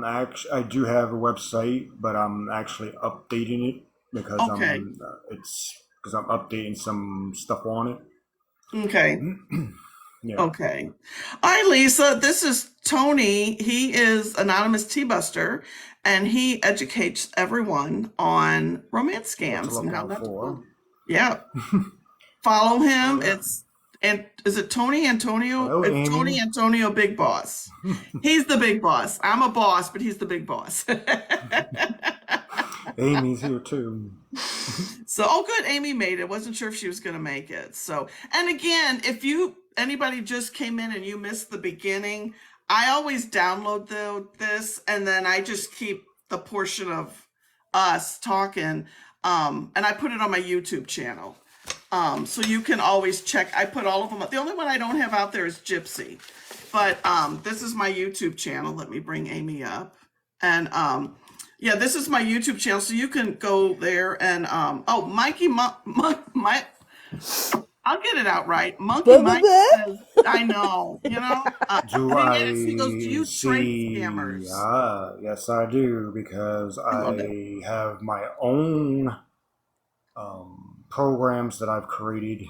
Actually, I do have a website, but I'm actually updating it because Okay. I'm updating some stuff on it. Okay. Yeah. Okay. Hi, Lisa. This is Tony. He is Anonymous Tea Buster, and he educates everyone on romance What to scams and look how out not to for? fall. Yeah. Follow Oh him. yeah. And is it Tony Antonio? Hello, It's Amy. Tony Antonio Big Boss. He's the big boss. I'm a boss, but he's the big boss. Amy's here too. So, oh, good. Amy made it. Wasn't sure if she was going to make it. So, and again, if anybody just came in and you missed the beginning, I always download this and then I just keep the portion of us talking, and I put it on my YouTube channel. So you can always check. I put all of them up. The only one I don't have out there is Gypsy. But this is my YouTube channel. Let me bring Amy up. And yeah, this is my YouTube channel. So you can go there and oh, Mike, I'll get it out right. Monkey Mike says, I know, Do he goes, do you train see? scammers? Yes, I do, because I love it. I have my own programs that I've created,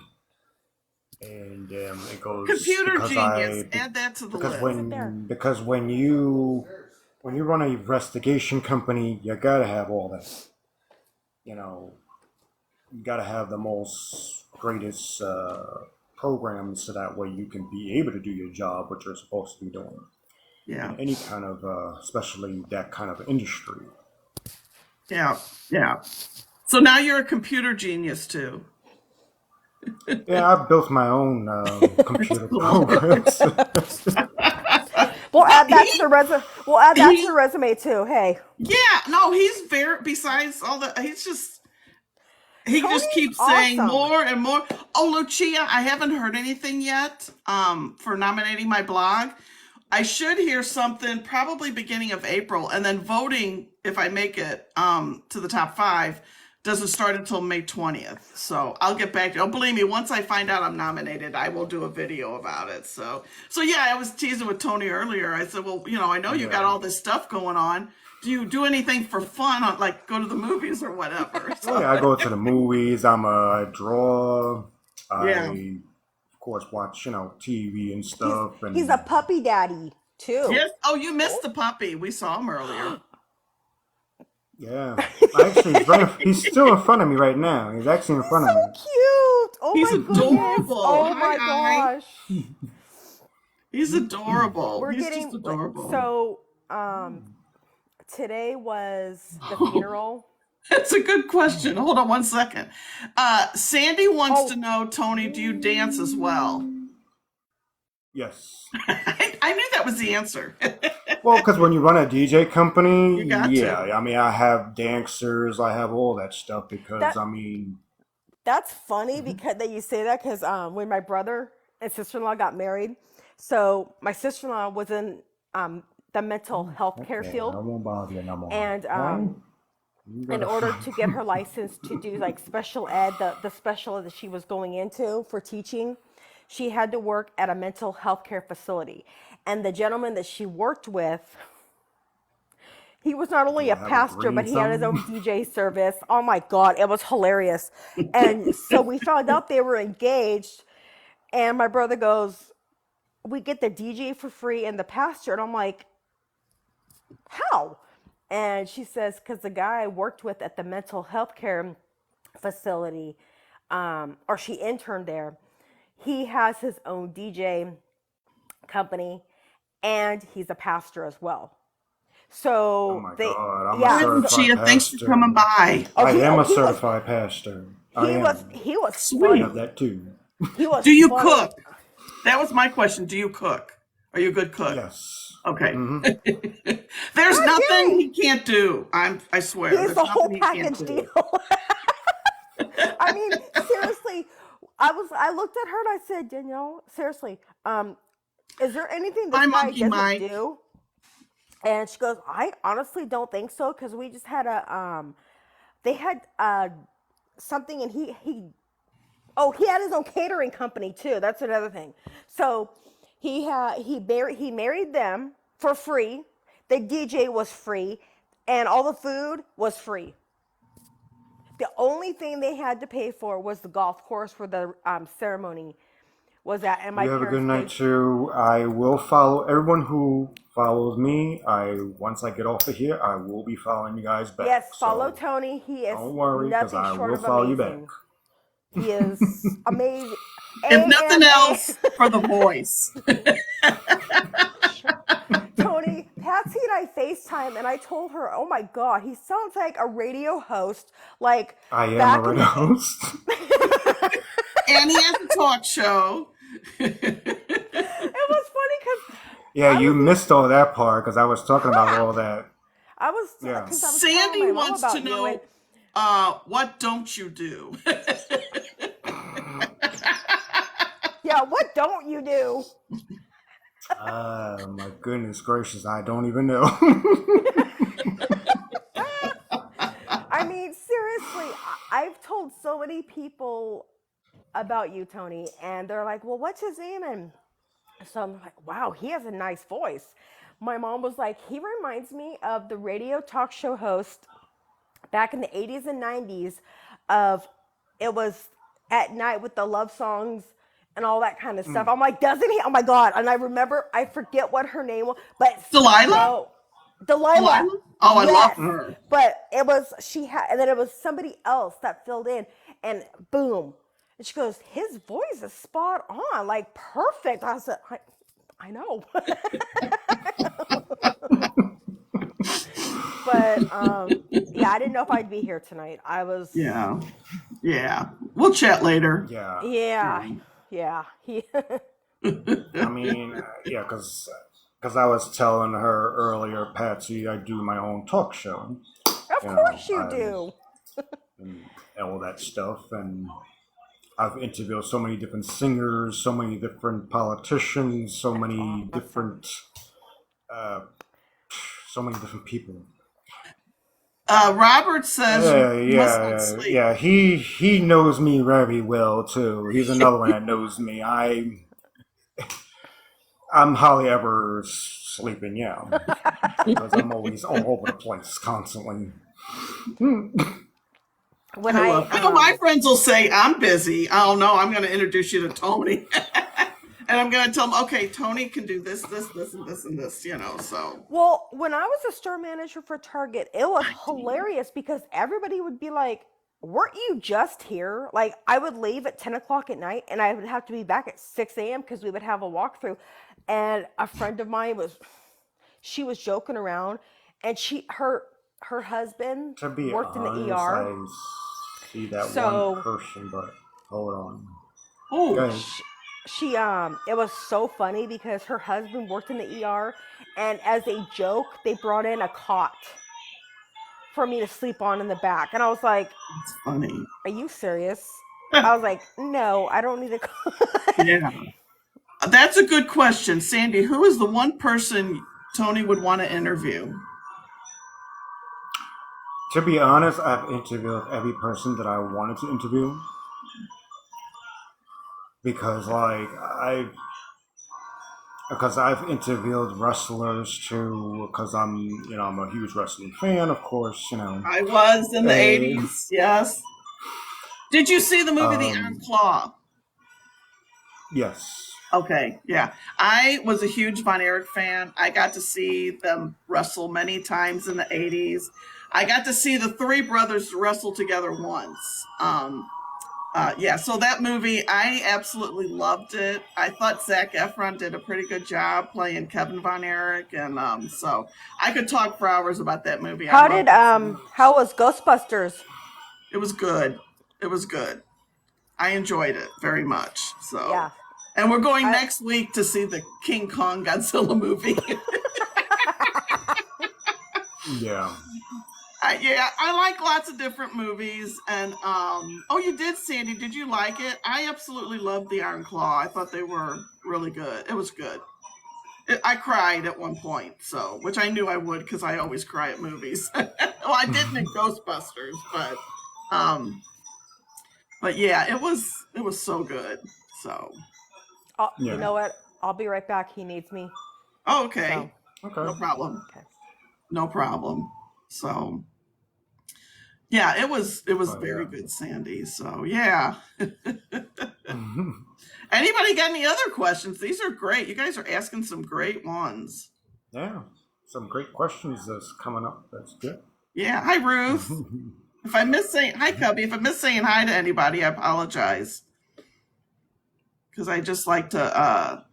and it goes Computer because genius. Add that to the because list. because when you run an investigation company, you gotta have all that. You gotta have the most greatest programs, so that way you can be able to do your job, what you're supposed to be doing Yeah. in any kind of, especially that kind of industry. Yeah. Yeah. So now you're a computer genius too. Yeah, I built my own computer programs. We'll add that to He, the resume. We'll add that to he, the resume too. Hey, yeah, no, he's very, besides all the, he just Tony's keeps saying awesome. more and more. Oh, Lucia, I haven't heard anything yet for nominating my blog. I should hear something probably beginning of April, and then voting, if I make it to the top 5, doesn't start until May 20th. So I'll get back to you. Oh, believe me, once I find out I'm nominated, I will do a video about it. So yeah, I was teasing with Tony earlier. I said, well, I know you got Yeah. all this stuff going on. Do you do anything for fun, like go to the movies or whatever? Oh yeah, I go to the movies. I draw. Yeah. I, of course, watch TV and stuff. He's And a puppy daddy too. Yes. Oh, you missed the puppy. We saw him earlier. yeah, he's still in front of me right now. He's actually in front of me. Cute. Oh He's my goodness. adorable. Oh Hi, my gosh. He's adorable. We're He's getting just adorable. so. Today was the funeral. That's a good question. Hold on one second. Sandy wants Oh. to know, Tony, do you dance as well? Yes. I knew that was the answer. Well, because when you run a DJ company, You got yeah, to. I mean, I have dancers, I have all that stuff, because That I mean, That's funny because that you say that because when my brother and sister-in-law got married, so my sister-in-law was in the mental health care okay, I field, won't bother you no more. and Okay? You in gotta order to get her license to do like special ed, the special ed that she was going into for teaching, she had to work at a mental health care facility. And the gentleman that she worked with, he was not only Do a I have a pastor, green but he had his own thumb? DJ service. Oh my God, it was hilarious. And so we found out they were engaged, and my brother goes, "We get the DJ for free and the pastor." And I'm like, "How?" And she says, "Because the guy I worked with at the mental health care facility, or she interned there, he has his own DJ company, and he's a pastor as well." Oh So my they, God, I'm a yeah. Hi, So certified Lucia. Thanks for coming pastor. by. I am a he was certified pastor. I am. he was I Sweet. have funny. that too. He was Do you funny. cook? That was my question. Do you cook? Are you a good cook? Yes. Okay. hmm There's Not nothing really. he can't do. I swear. He's There's the whole nothing he can't package do. deal. I mean, seriously, I looked at her and I said, "Danielle, seriously, is there anything this Hi, guy Monkey doesn't Mike. do?" And she goes, "I honestly don't think so because we just had they had something, and he had his own catering company too. That's another thing. So he married them for free. The DJ was free, and all the food was free. The only thing they had to pay for was the golf course where the ceremony was at, and my You have a good parents night paid. too. I will follow everyone who follows me. Once I get off of here, I will be following you guys back. Yes, follow So Tony. He is don't worry, because nothing I short will of follow you back. amazing. He is amazing. If nothing AMA. else, for the voice. Tony, Patsy and I FaceTime, and I told her, "Oh my God, he sounds like a radio host, like I am a back in radio the." host. And he has a talk show. It was funny because Yeah, I you was, missed all that part because I was talking about all that. Yeah. because I was telling Sandy my mom wants to about you, and know, what don't you do? Yeah, what don't you do? My goodness gracious, I don't even know. I mean, seriously, I've told so many people about you, Tony, and they're like, well, what's his name? And so I'm like, wow, he has a nice voice. My mom was like, he reminds me of the radio talk show host back in the 80s and 90s of it was at night with the love songs and all that kind of stuff. Mm. I'm like, doesn't he? Oh my God. And I remember, I forget what her name was, but Delilah? so Delilah, Delilah? Oh, I love yes. her. But it was, she had, and then it was somebody else that filled in and boom. And she goes, his voice is spot on, like perfect. I said, I know. But yeah, I didn't know if I'd be here tonight. I was, Yeah. Yeah. We'll chat later. Yeah, yeah, yeah. He, I mean, yeah, because I was telling her earlier, Patsy, I do my own talk show. of You know, course you I do. and all that stuff, and I've interviewed so many different singers, so many different politicians, Awesome. uh, so many different people. Robert says Yeah, you must not yeah, sleep. yeah. He knows me very well too. He's another one that knows me. I'm hardly ever sleeping. Yeah, because I'm always all over the place constantly. When I I love. I know my friends will say I'm busy. Oh no, I'm going to introduce you to Tony, and I'm going to tell them, okay, Tony can do this, this, this, and this, and this. You know, so Well, when I was a store manager for Target, it was hilarious because everybody would be like, weren't you just here? Like, I would leave at 10 o'clock at night and I would have to be back at 6 a.m. because we would have a walkthrough. And a friend of mine she was joking around and her husband To be worked in the honest, ER. I see that one So person, but hold on. oh, Okay. she it was so funny because her husband worked in the ER and as a joke, they brought in a cot for me to sleep on in the back. And I was like, that's funny. are you serious? I was like, no, I don't need a cot. Yeah, that's a good question, Sandy. Who is the one person Tony would want to interview? To be honest, I've interviewed every person that I wanted to interview because, I've interviewed wrestlers too. Because I'm a huge wrestling fan, of course. I was in the And 80s. Yes. Did you see the movie The Iron um, Claw? yes, Okay, yeah. I was a huge Von Erich fan. I got to see them wrestle many times in the 80s. I got to see the three brothers wrestle together once. Yeah, so that movie, I absolutely loved it. I thought Zac Efron did a pretty good job playing Kevin Von Erich, and so I could talk for hours about that movie. I loved it so much. How was Ghostbusters? It was good. It was good. I enjoyed it very much. So, Yeah. and we're going I next week to see the King Kong Godzilla movie. yeah, Yeah, I like lots of different movies, and oh, you did, Sandy? Did you like it? I absolutely loved the Iron Claw. I thought they were really good. It was good. I cried at one point, so which I knew I would because I always cry at movies. Well, I didn't in Ghostbusters, um, but yeah, it was so good. So, you yeah. know what? I'll be right back. He needs me. oh, So, okay, Okay. no problem, okay. no problem. So, yeah, it was But very yeah. good, Sandy. So, yeah. Anybody got any other questions? These are great. You guys are asking some great ones. Yeah. Some great questions that's coming up. That's good. Yeah. Hi, Ruth. If I miss saying hi, Cubby. If I miss saying hi to anybody, I apologize because I just like to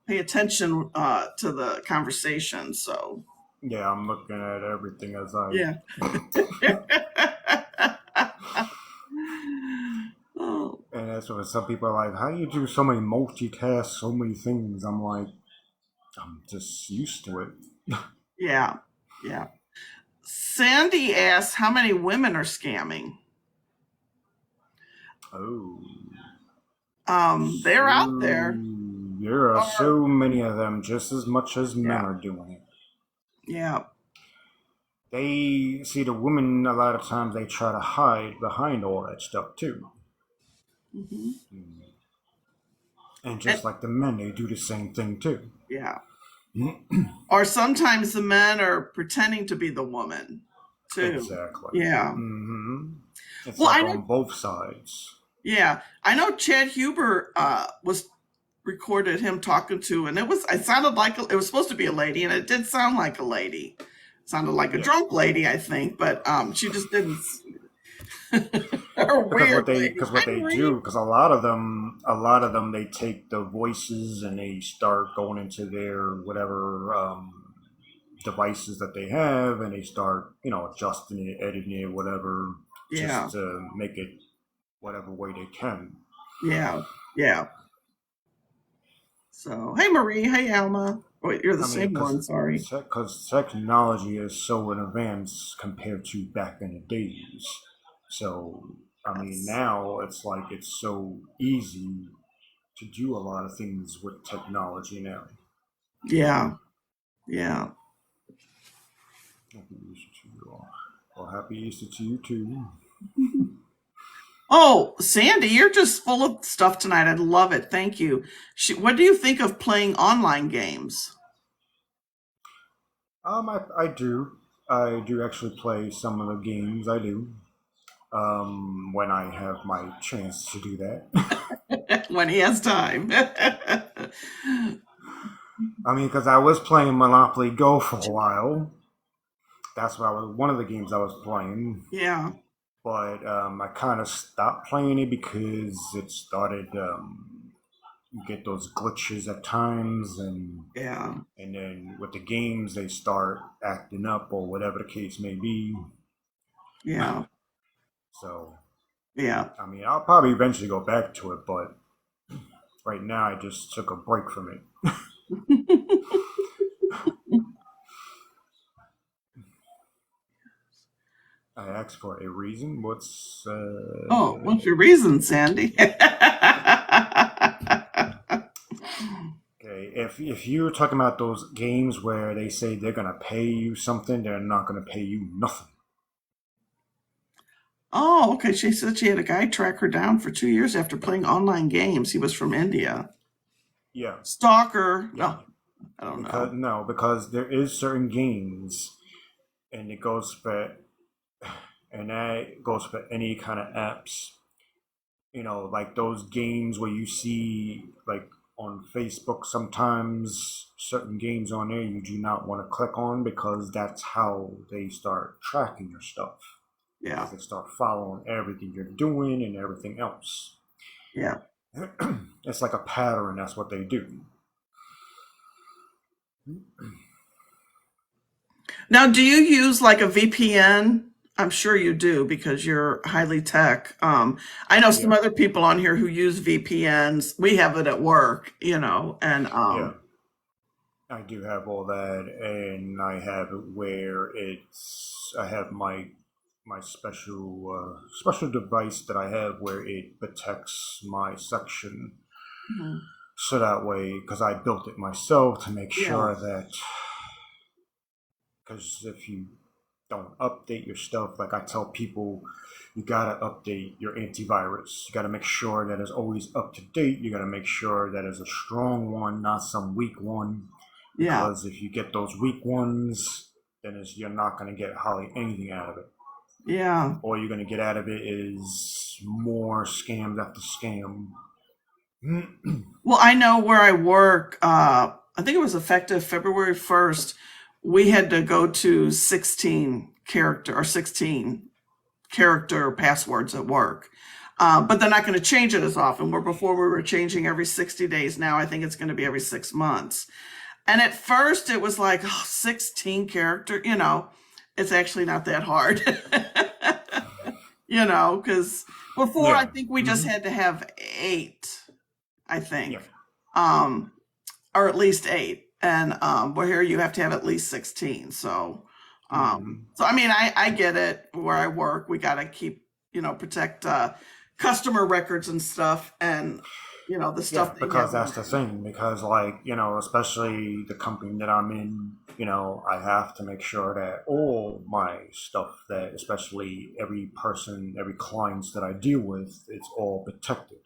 pay attention to the conversation. So Yeah, I'm looking at everything as I. yeah. Oh, And that's what some people are like, how do you do so many multitask, so many things? I'm like, I'm just used to it. yeah. Yeah. Sandy asks, how many women are scamming? Oh. They're out there. There are Or, so many of them, just as much as men yeah, are doing it. yeah, They see the women a lot of times they try to hide behind all that stuff too. hmm And and just like the men, they do the same thing too. yeah. Or sometimes the men are pretending to be the woman, too. Exactly. Yeah. It's Well, I like know. on both sides. Yeah, I know. Chad Huber was recorded him talking to, and it sounded like it was supposed to be a lady, and it did sound like a lady. It sounded like a Yeah. drunk lady, I think, but she just didn't. Or a weird lady. Because what Hi, they Marie. do because a lot of them they take the voices and they start going into their whatever devices that they have and they start adjusting it, editing it, whatever, Yeah, just to make it whatever way they can. yeah, yeah. So, hey, Marie. Hey, Alma. Wait, you're the I mean, same one. Sorry. because technology is so in advance compared to back in the days. So, I mean, Yes. now it's like it's so easy to do a lot of things with technology now. Yeah, yeah. Happy Easter to you all. Well, happy Easter to you too. Oh, Sandy, you're just full of stuff tonight. I love it. Thank you. What do you think of playing online games? I do. I do actually play some of the games. I do. When I have my chance to do that. When he has time. I mean, because I was playing Monopoly Go for a while. That's what I was one of the games I was playing. Yeah, But I kind of stopped playing it because it started. You get those glitches at times, yeah, and then with the games they start acting up or whatever the case may be. yeah, So yeah. I mean, I'll probably eventually go back to it, but right now I just took a break from it. I asked for a reason. What's Oh, what's your reason, Sandy? okay? If you're talking about those games where they say they're gonna pay you something, they're not gonna pay you nothing. Oh, okay. She said she had a guy track her down for 2 years after playing online games. He was from India. Yeah, Stalker. yeah. No, I don't Because know. no, because there is certain games, and it goes for, and that goes for any kind of apps. Like those games where you see like on Facebook sometimes certain games on there you do not want to click on because that's how they start tracking your stuff because Yeah, they start following everything you're doing and everything else. yeah. It's like a pattern. That's what they do. Now, do you use like a VPN? I'm sure you do because you're highly tech. I know some Yeah, other people on here who use VPNs. We have it at work, and yeah. I do have all that, and I have it where I have my special device that I have where it protects my section, Mhm. so that way, because I built it myself to make Yeah, sure that, because if you don't update your stuff, like I tell people, you gotta update your antivirus. You gotta make sure that it's always up to date. You gotta make sure that it's a strong one, not some weak one. yeah, Because if you get those weak ones, then you're not gonna get hardly anything out of it. yeah. All you're gonna get out of it is more scams after scam. Well, I know where I work. I think it was effective February 1st. We had to go to 16 character passwords at work. But they're not going to change it as often. Where before we were changing every 60 days. Now I think it's going to be every 6 months. And at first it was like, oh, 16 character, it's actually not that hard. Because before I Yeah. think we just Hmm. had to have 8, I Yeah. think. Um, or at least 8. And where here you have to have at least 16. Hmm. So I mean, I get it. Where I work, we got to keep, protect customer records and stuff. And the Yeah, stuff they because have that's on the there. thing. Because, like, especially the company that I'm in, I have to make sure that all my stuff, that especially every person, every clients that I deal with, it's all protected.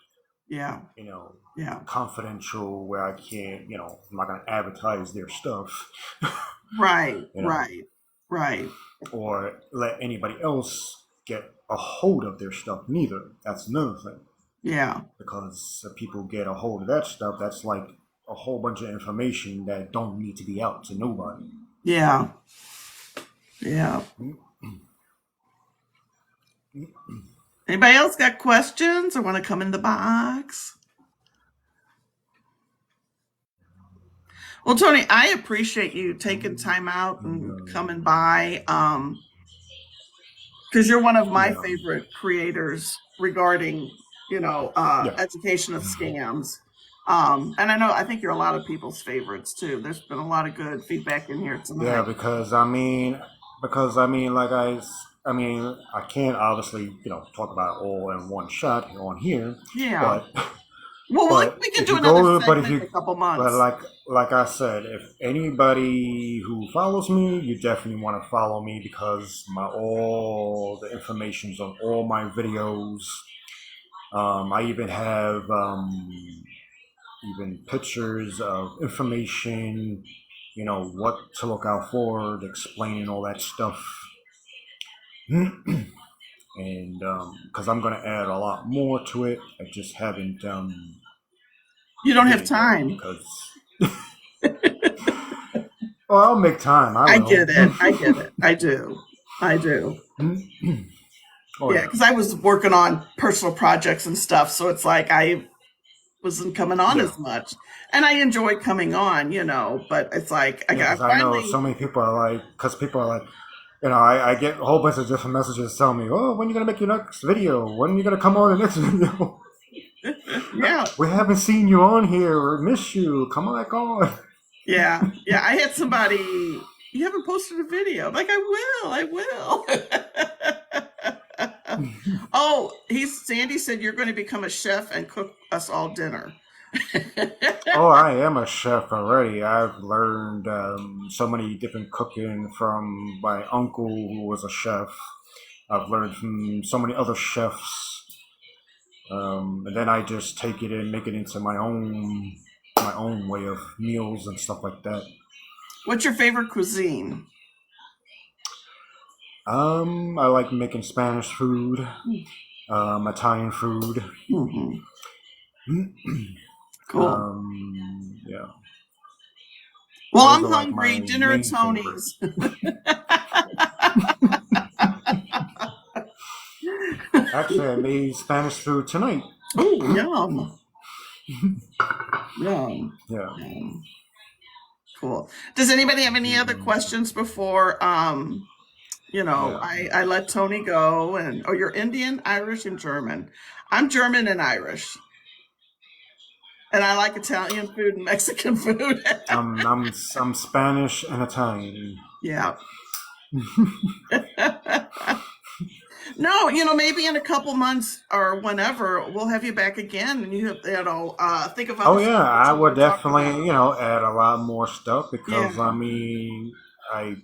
Yeah, You know, yeah. confidential, where I can't, I'm not gonna advertise their stuff, Right, you know, right, right. or let anybody else get a hold of their stuff. Neither. That's another thing. Yeah, Because if people get a hold of that stuff, that's like a whole bunch of information that don't need to be out to nobody. yeah, yeah. Anybody else got questions or want to come in the box? Well, Tony, I appreciate you taking time out and coming by. Because you're one of my Yeah, favorite creators regarding, yeah, education of scams. And I think you're a lot of people's favorites too. There's been a lot of good feedback in here yeah. tonight. Because I mean, I can't obviously talk about it all in one shot on here, Yeah. but Well, but we can if do you another go, but if segment in you, a couple but months. like I said, if anybody who follows me, you definitely want to follow me because my all the information's on all my videos. I even have even pictures of information, what to look out for, explaining all that stuff. And because I'm going to add a lot more to it, I just haven't You don't did have it yet time. because, well, I'll make time. I I will. get it. I get it. I do. I do. Oh Yeah, yeah, because I was working on personal projects and stuff, so it's like I wasn't coming on yeah, as much, and I enjoyed coming on, but it's like I yeah. got Because I know so finally. many people are like, because people are like, I get a whole bunch of different messages telling me, oh, when are you gonna make your next video? When are you gonna come on the next video? Yeah, We haven't seen you on here or miss you. Come on back on. yeah, yeah. I had somebody. You haven't posted a video. I'm like, I will. Oh, Sandy said you're going to become a chef and cook us all dinner. Oh, I am a chef already. I've learned so many different cooking from my uncle who was a chef. I've learned from so many other chefs, and then I just take it and make it into my own way of meals and stuff like that. What's your favorite cuisine? I like making Spanish food, Italian food. Hmm. Cool. Yeah, Well, those I'm are like hungry. my Dinner at main favorite. Tony's. Actually, I made Spanish food tonight. Oh, yum. Yum. Yeah, Yum. Cool. Does anybody have any other questions before yeah. I let Tony go? And oh, you're Indian, Irish, and German. I'm German and Irish. And I like Italian food and Mexican food. I'm Spanish and Italian. Yeah. No, maybe in a couple months or whenever we'll have you back again, and think of Oh other yeah, subjects I you would want to talk definitely about. add a lot more stuff because Yeah, I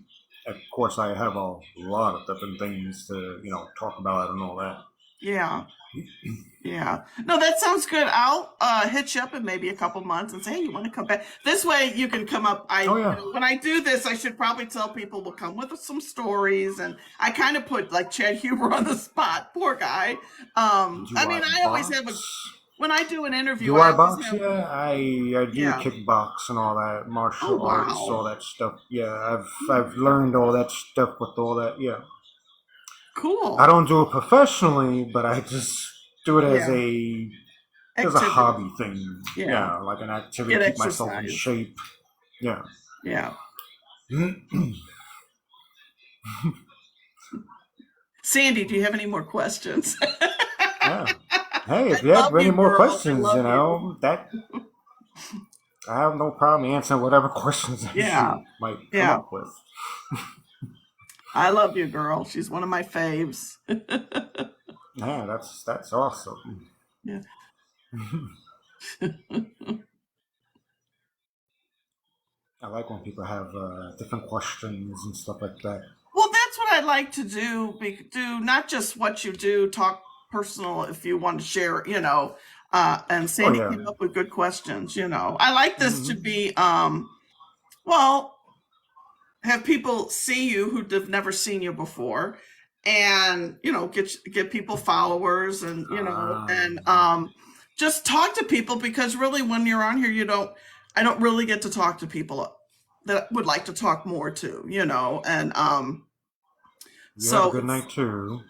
of course I have a lot of different things to talk about and all that. yeah, yeah. No, that sounds good. I'll hit you up in maybe a couple months and say, hey, you want to come back? This way you can come up. Oh yeah, When I do this, I should probably tell people we'll come with some stories, and I kind of put like Chad Huber on the spot. Poor guy. do I I mean, I always have a box? when I do an interview, Do I I always box? have Yeah, I do yeah. kickbox and all that Oh martial arts, all wow, that stuff. Yeah, I've learned all that stuff with all that. Yeah, I cool. don't do it professionally, but I just do it as Yeah, a activity. hobby thing. Yeah, Yeah, like an activity get to keep myself in exercise. shape. Yeah. Yeah. Yeah. Sandy, do you have any more questions? Hey, I if you have love any you, more girl. I questions, love you. that I have no problem answering whatever questions that Yeah, you might come yeah. up with. I love you, girl. She's one of my faves. Yeah, that's awesome. Yeah. I like when people have different questions and stuff like that. Well, that's what I like to do. Do not just what you do, talk personal if you want to share, and Oh Sandy yeah. came up with good questions, I like this to Hmm. be, well, have people see you who have never seen you before and, get people followers and, Ah, and just talk to people because really when you're on here, I don't really get to talk to people that would like to talk more to, and you have a so good it's night too.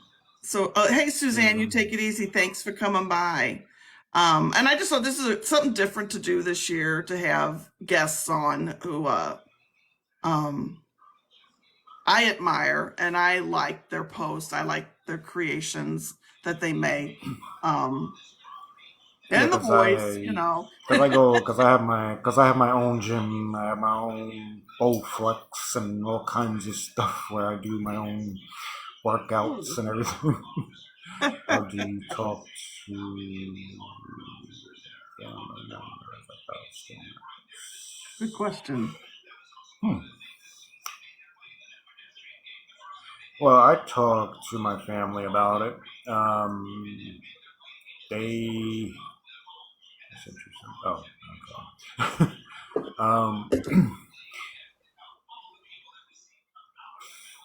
hey Yeah. Suzanne, you take it easy. Thanks for coming by. And I just thought this is something different to do this year to have guests on who um, I admire and I like their posts. I like their creations that they make, Yeah, and the voice. because I have my own gym. I have my own Bowflex and all kinds of stuff where I do my own workouts and everything. How do you talk to family members about Good scams? question. Hmm. Well, I talk to my family about it. They. That's interesting. Oh, okay.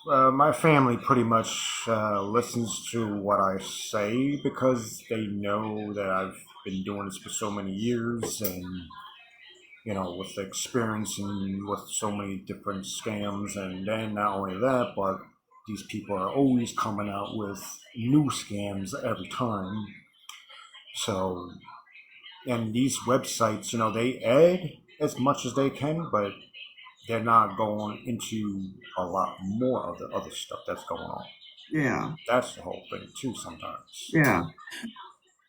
My family pretty much listens to what I say because they know that I've been doing this for so many years, and with the experience and with so many different scams, and then not only that, but these people are always coming out with new scams every time. So, and these websites, they add as much as they can, but they're not going into a lot more of the other stuff that's going on. Yeah, That's the whole thing too. Sometimes. yeah.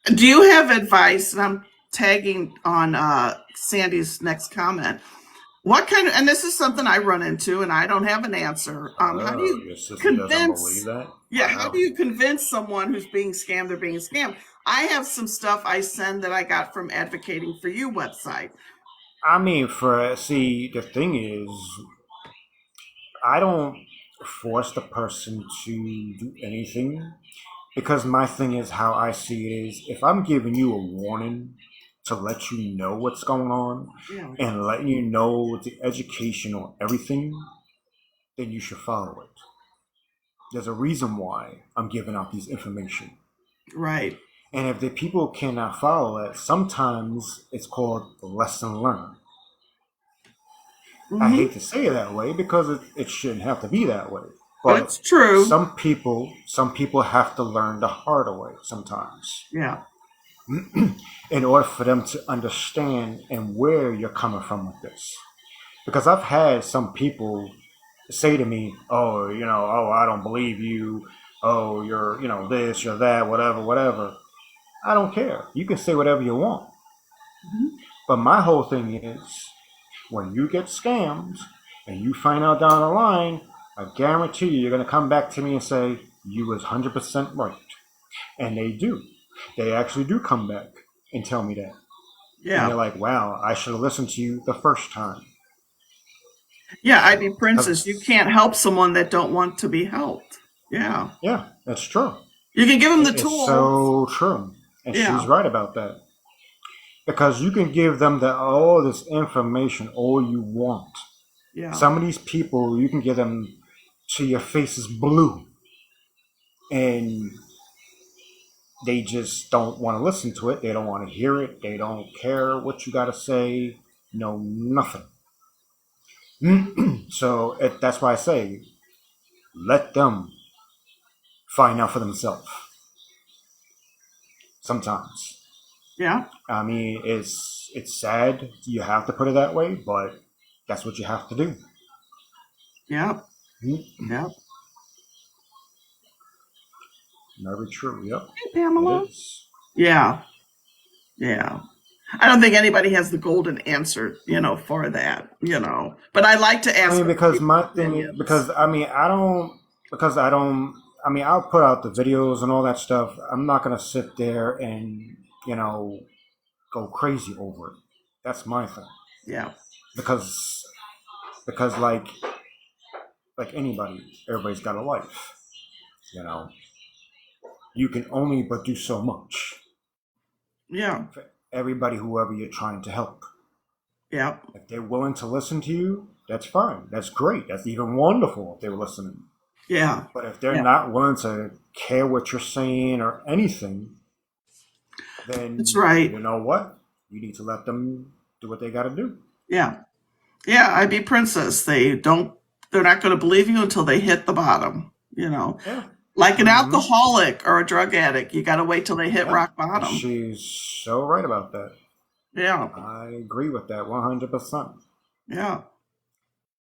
Do you have advice? And I'm tagging on Sandy's next comment. What kind of, and this is something I run into and I don't have an answer. How do Oh, you your sister doesn't believe convince, that? yeah, how do Wow. you convince someone who's being scammed they're being scammed? I have some stuff I send that I got from Advocating for You website. I mean, the thing is, I don't force the person to do anything because my thing is how I see it is if I'm giving you a warning to let you know what's going on Yeah, and letting you know the education or everything, then you should follow it. There's a reason why I'm giving out these information. right. And if the people cannot follow it, sometimes it's called lesson learned. I Hmm. hate to say it that way because it shouldn't have to be that way. But But it's true. some people have to learn the harder way sometimes Yeah. in order for them to understand and where you're coming from with this. Because I've had some people say to me, "Oh, oh, I don't believe you. Oh, you're, this, you're that, whatever, whatever." I don't care. You can say whatever you want. Mhm. But my whole thing is when you get scams and you find out down the line, I guarantee you're going to come back to me and say, you was 100% right. And they do. They actually do come back and tell me that. And Yeah. they're like, wow, I should have listened to you the first time. Yeah, So, ID Princess, you because, can't help someone that don't want to be helped. Yeah. yeah, that's true. You can give them the It's tools. so true. And she's Yeah. right about that. Because you can give them all this information all you want. Yeah. Some of these people, you can get them to your face is blue, and they just don't want to listen to it. They don't want to hear it. They don't care what you got to say. No, nothing. So that's why I say, let them find out for themselves. Sometimes, Yeah. I mean, it's sad you have to put it that way, but that's what you have to do. Yeah. Yeah. Very true. Yep, Hey, it Pamela. is. Yeah. Yeah. I don't think anybody has the golden answer, for that, But I like to I ask mean, other because my people's thing, opinions. because I mean, I don't, I mean, I'll put out the videos and all that stuff. I'm not gonna sit there and, you know, go crazy over it. That's my thing. Yeah. Because because like anybody, everybody's got a life. You know, you can only but do so much Yeah. for everybody, whoever you're trying to help. Yeah. If they're willing to listen to you, that's fine. That's great. That's even wonderful if they're listening. Yeah. But if they're Yeah. not willing to care what you're saying or anything, That's then right. you know what? You need to let them do what they got to do. Yeah. Yeah. IB Princess. They're not going to believe you until they hit the bottom, you know. Yeah. Like an Mm-hmm. alcoholic or a drug addict, you got to wait till they hit Yeah. rock bottom. She's so right about that. Yeah. I agree with that 100%. Yeah.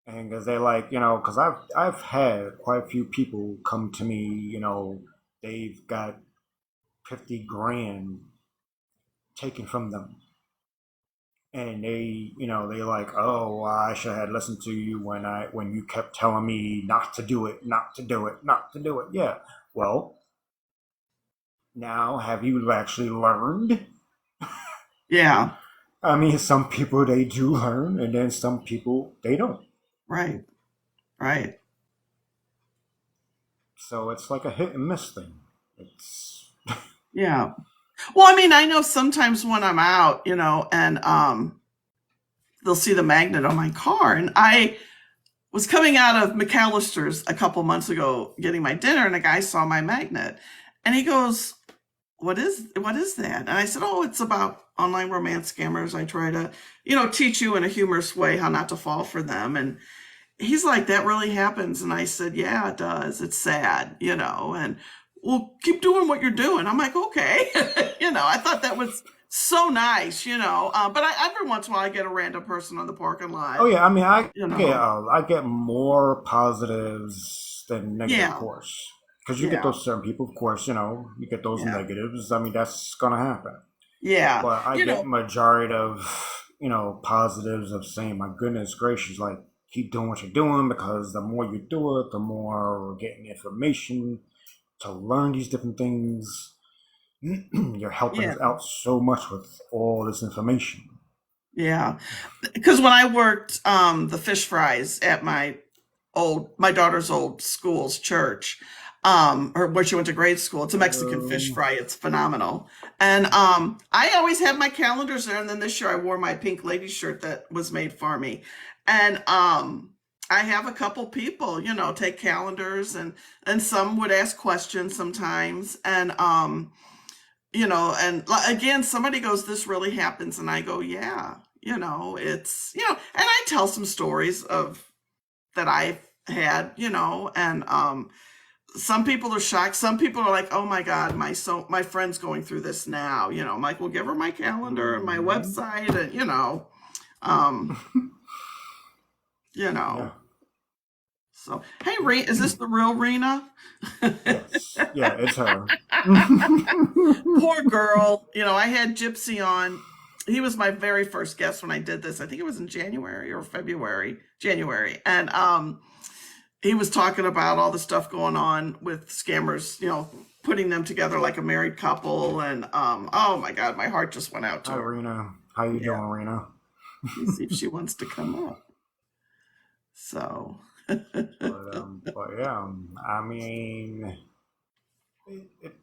And because they like, because I've had quite a few people come to me, they've got 50 grand taken from them, and they like, oh, well, I should have listened to you when you kept telling me not to do it, not to do it, not to do it. Yeah, well, now have you actually learned? Yeah. I mean, some people they do learn, and then some people they don't. Right. Right. So it's like a hit and miss thing. It's Yeah. Well, I mean, I know sometimes when I'm out, and they'll see the magnet on my car, and I was coming out of McAllister's a couple months ago getting my dinner, and a guy saw my magnet, and he goes, what is that? And I said, oh, it's about online romance scammers. I try to, teach you in a humorous way how not to fall for them. And he's like, that really happens. And I said, yeah, it does. It's sad, and well, keep doing what you're doing. I'm like, okay. I thought that was so nice, but every once in a while I get a random person on the parking oh lot, yeah. I mean, you know. I get more positives than negative, of Yeah. course, because you get Yeah. those certain people, of course. You get those Yeah. negatives. I mean, that's gonna happen. Yeah. But I get majority of positives of saying, my goodness gracious, like keep doing what you're doing, because the more you do it, the more we're getting information to learn these different things. You're helping Yeah. us out so much with all this information. Yeah. Because when I worked the fish fries at my daughter's old school's church, or where she went to grade school, it's a Mexican fish Hello. fry. It's phenomenal. And I always have my calendars there. And then this year I wore my Pink Lady shirt that was made for me. And I have a couple people, take calendars, and some would ask questions sometimes. And again, somebody goes, this really happens, and I go, yeah, it's, and I tell some stories of that I've had, and some people are shocked. Some people are like, oh my god, my friend's going through this now. I'm like, well, give her my calendar and my Hmm. website, and um you Yeah. know so hey, is this the real Rena? Yes. Yeah, it's her. Poor girl. I had Gypsy on. He was my very first guest when I did this. I think it was in January or February. January. And he was talking about all the stuff going on with scammers, putting them together like a married couple. And oh my God, my heart just went out to Hi, her. Rena. How you Yeah. doing, Rena? Let me see if she wants to come up. So, But yeah, I mean,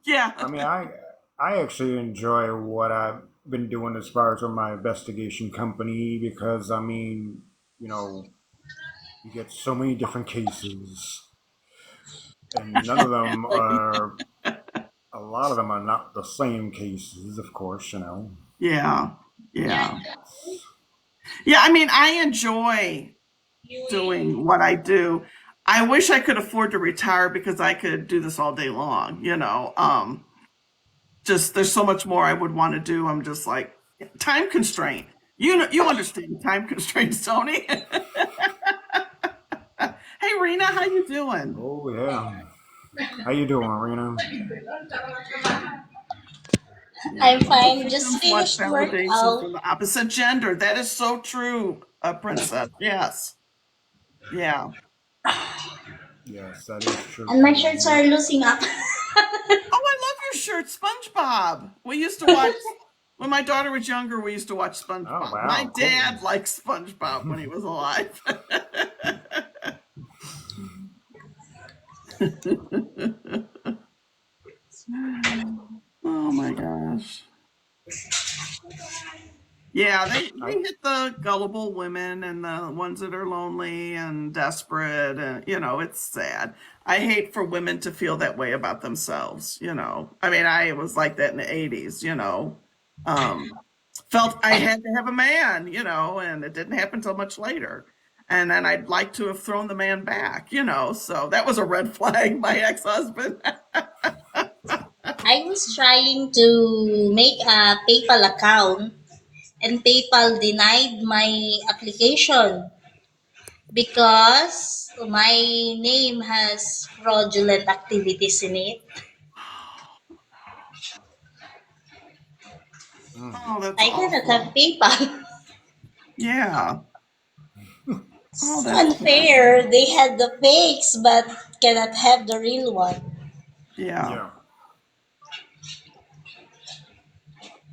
yeah. I mean, I actually enjoy what I've been doing as far as with my investigation company, because I mean, you know, you get so many different cases, and none of them are. A lot of them are not the same cases, of course. Yeah. Yeah. Yeah. I mean, I enjoy doing what I do. I wish I could afford to retire because I could do this all day long, just there's so much more I would want to do. I'm just like time constraint. You understand time constraints, Tony. Hey Rena, how you doing? Oh yeah, how you doing, Rena? Yeah. I'm No fine. Just victims want finished work. validation from the opposite gender. That is so true, Princess. Yes. Yeah. Yes, that is true. And my shirts Yep. are losing up. Oh, I love your shirt, SpongeBob. We used to watch. When my daughter was younger, we used to watch Oh SpongeBob. My wow, cool. dad liked SpongeBob when he was alive. Oh my gosh. Yeah, they I hit the gullible women and the ones that are lonely and desperate, and it's sad. I hate for women to feel that way about themselves. I mean, I was like that in the 80s. Um, felt I had to have a man, and it didn't happen till much later. And then I'd like to have thrown the man back. So that was a red flag, my ex-husband. I was trying to make a PayPal account and PayPal denied my application because my name has fraudulent activities in it. mm, Oh, that's I cannot have awful. PayPal. Yeah. Oh, So that's unfair. They had the fakes but cannot have the real one. yeah. yeah.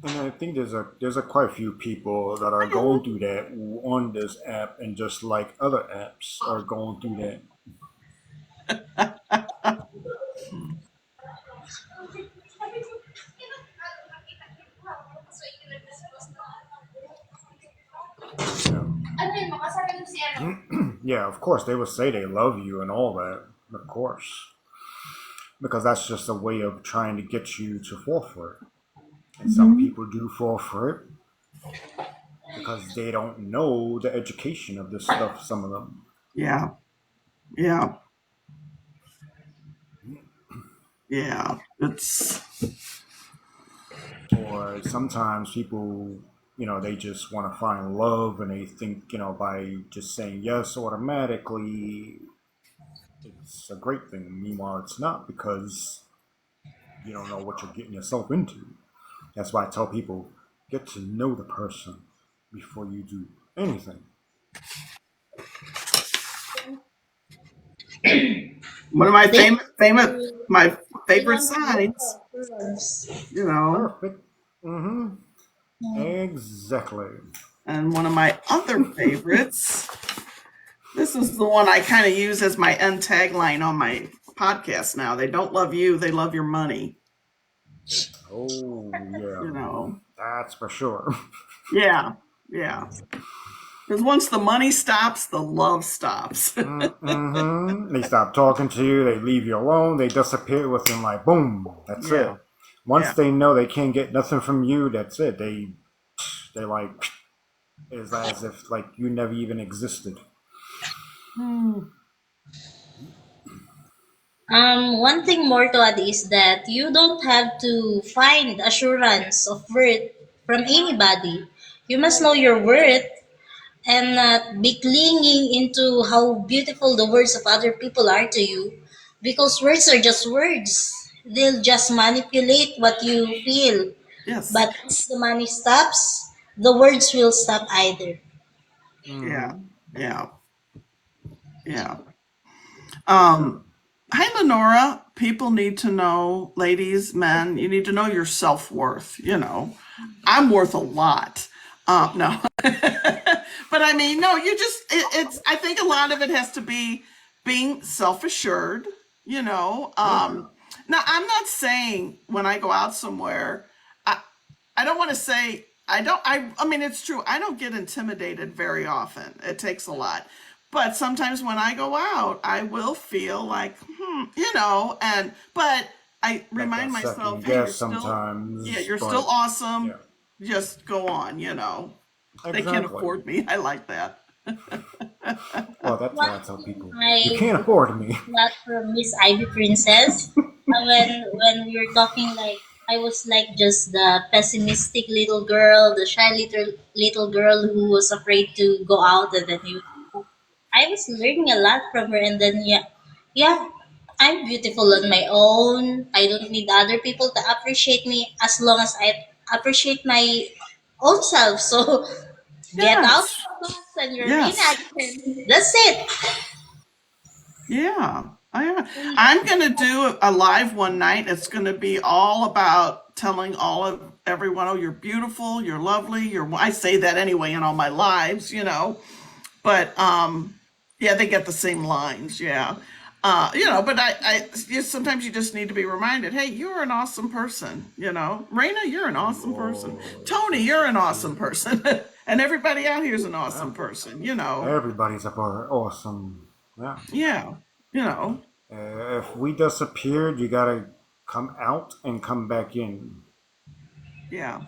And I think there's a quite a few people that are I know. going through that on this app, and just like other apps are going through that. Yeah, yeah. Of course, they would say they love you and all that. Of course, because that's just a way of trying to get you to fall for it. And some people do fall for it because they don't know the education of this stuff. Some of them, Yeah. Yeah. Yeah. It's or sometimes people, they just want to find love, and they think, by just saying yes automatically, it's a great thing. Meanwhile, it's not, because you don't know what you're getting yourself into. That's why I tell people, get to know the person before you do anything. one of my They my they favorite want to know signs, the assurance. you know, Perfect. Mm-hmm. Exactly. and one of my other favorites. This is the one I kind of use as my end tagline on my podcast now. They don't love you, they love your money. Oh yeah, You know. that's for sure. Yeah. Yeah. Because once the money stops, the love stops. Mm-hmm. They stop talking to you. They leave you alone. They disappear within, like, boom. That's Yeah. it. Once Yeah. they know they can't get nothing from you, that's it. They like, it's as if like you never even existed. Hmm. One thing more to add is that you don't have to find assurance of worth from anybody. You must know your worth and not be clinging into how beautiful the words of other people are to you, because words are just words. They'll just manipulate what you feel. Yes. But once the money stops, the words will stop either. Yeah. Mm-hmm. Yeah. Yeah. Yeah. Um, Hi, Lenora. People need to know, ladies, men, you need to know your self worth. I'm worth a lot. No, but I mean, no, I think a lot of it has to be being self assured. You know, Yeah. now I'm not saying when I go out somewhere, I, I don't want to say I don't. I mean, it's true. I don't get intimidated very often. It takes a lot, but sometimes when I go out, I will feel like, and but I Like remind that myself, second hey, guess yeah, sometimes, you're still but awesome. yeah, Just go on. They can't exactly. afford me. I like that. Well, that's One why I tell thing people, you I can't afford me. got from Miss Ivy Princess, when we were talking, like I was like just the pessimistic little girl, the shy little girl who was afraid to go out, and then you I was learning a lot from her, and then yeah, I'm beautiful on my own. I don't need other people to appreciate me as long as I appreciate my own self. So get out of Yes. the box and you're Yes. reenacting. That's it. Yeah. I'm going to do a live one night. It's going to be all about telling all of everyone, oh, you're beautiful, you're lovely, I say that anyway in all my lives, but yeah, they get the same lines, yeah. But sometimes you just need to be reminded, hey, you're an awesome person, Raina, you're an awesome person. Oh, Tony, you're an thank awesome you. person. And everybody out here is an Yeah. awesome person, Everybody's a part awesome. Yeah. yeah, you know, If we disappeared, you gotta come out and come back in. yeah,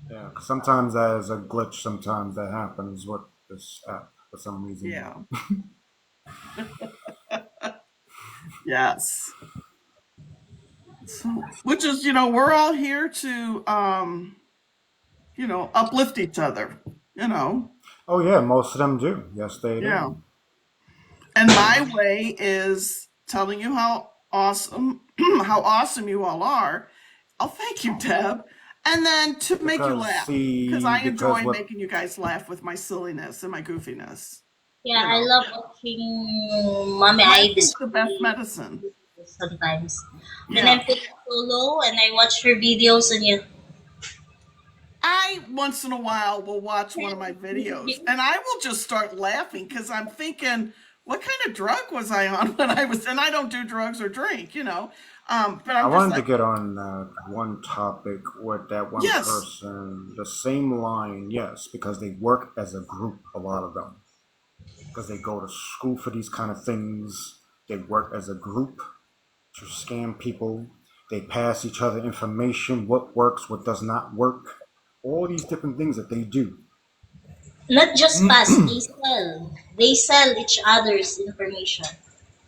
Yeah, 'cause sometimes that is a glitch. Sometimes that happens with this app for some reason. yeah, yes. So, which is, we're all here to, uplift each other, you know. Oh yeah, most of them do. Yes, they Yeah. do. And my way is telling you how awesome, how awesome you all are. Oh, thank you, Deb. And then to make you Because laugh, because I because enjoy what making you guys laugh with my silliness and my goofiness. Yeah, You I know, love watching Mommy I laughing's the best display medicine. sometimes. When Yeah. I'm feeling so low and I watch her videos and you I once in a while will watch one of my videos and I will just start laughing because I'm thinking, what kind of drug was I on when I was, and I don't do drugs or drink, but I I'm just wanted to like, get on one topic with that one yes, person, the same line, yes, because they work as a group, a lot of them. Because they go to school for these kind of things, they work as a group to scam people, they pass each other information, what works, what does not work, all these different things that they do. not just pass, they sell. They sell each other's information.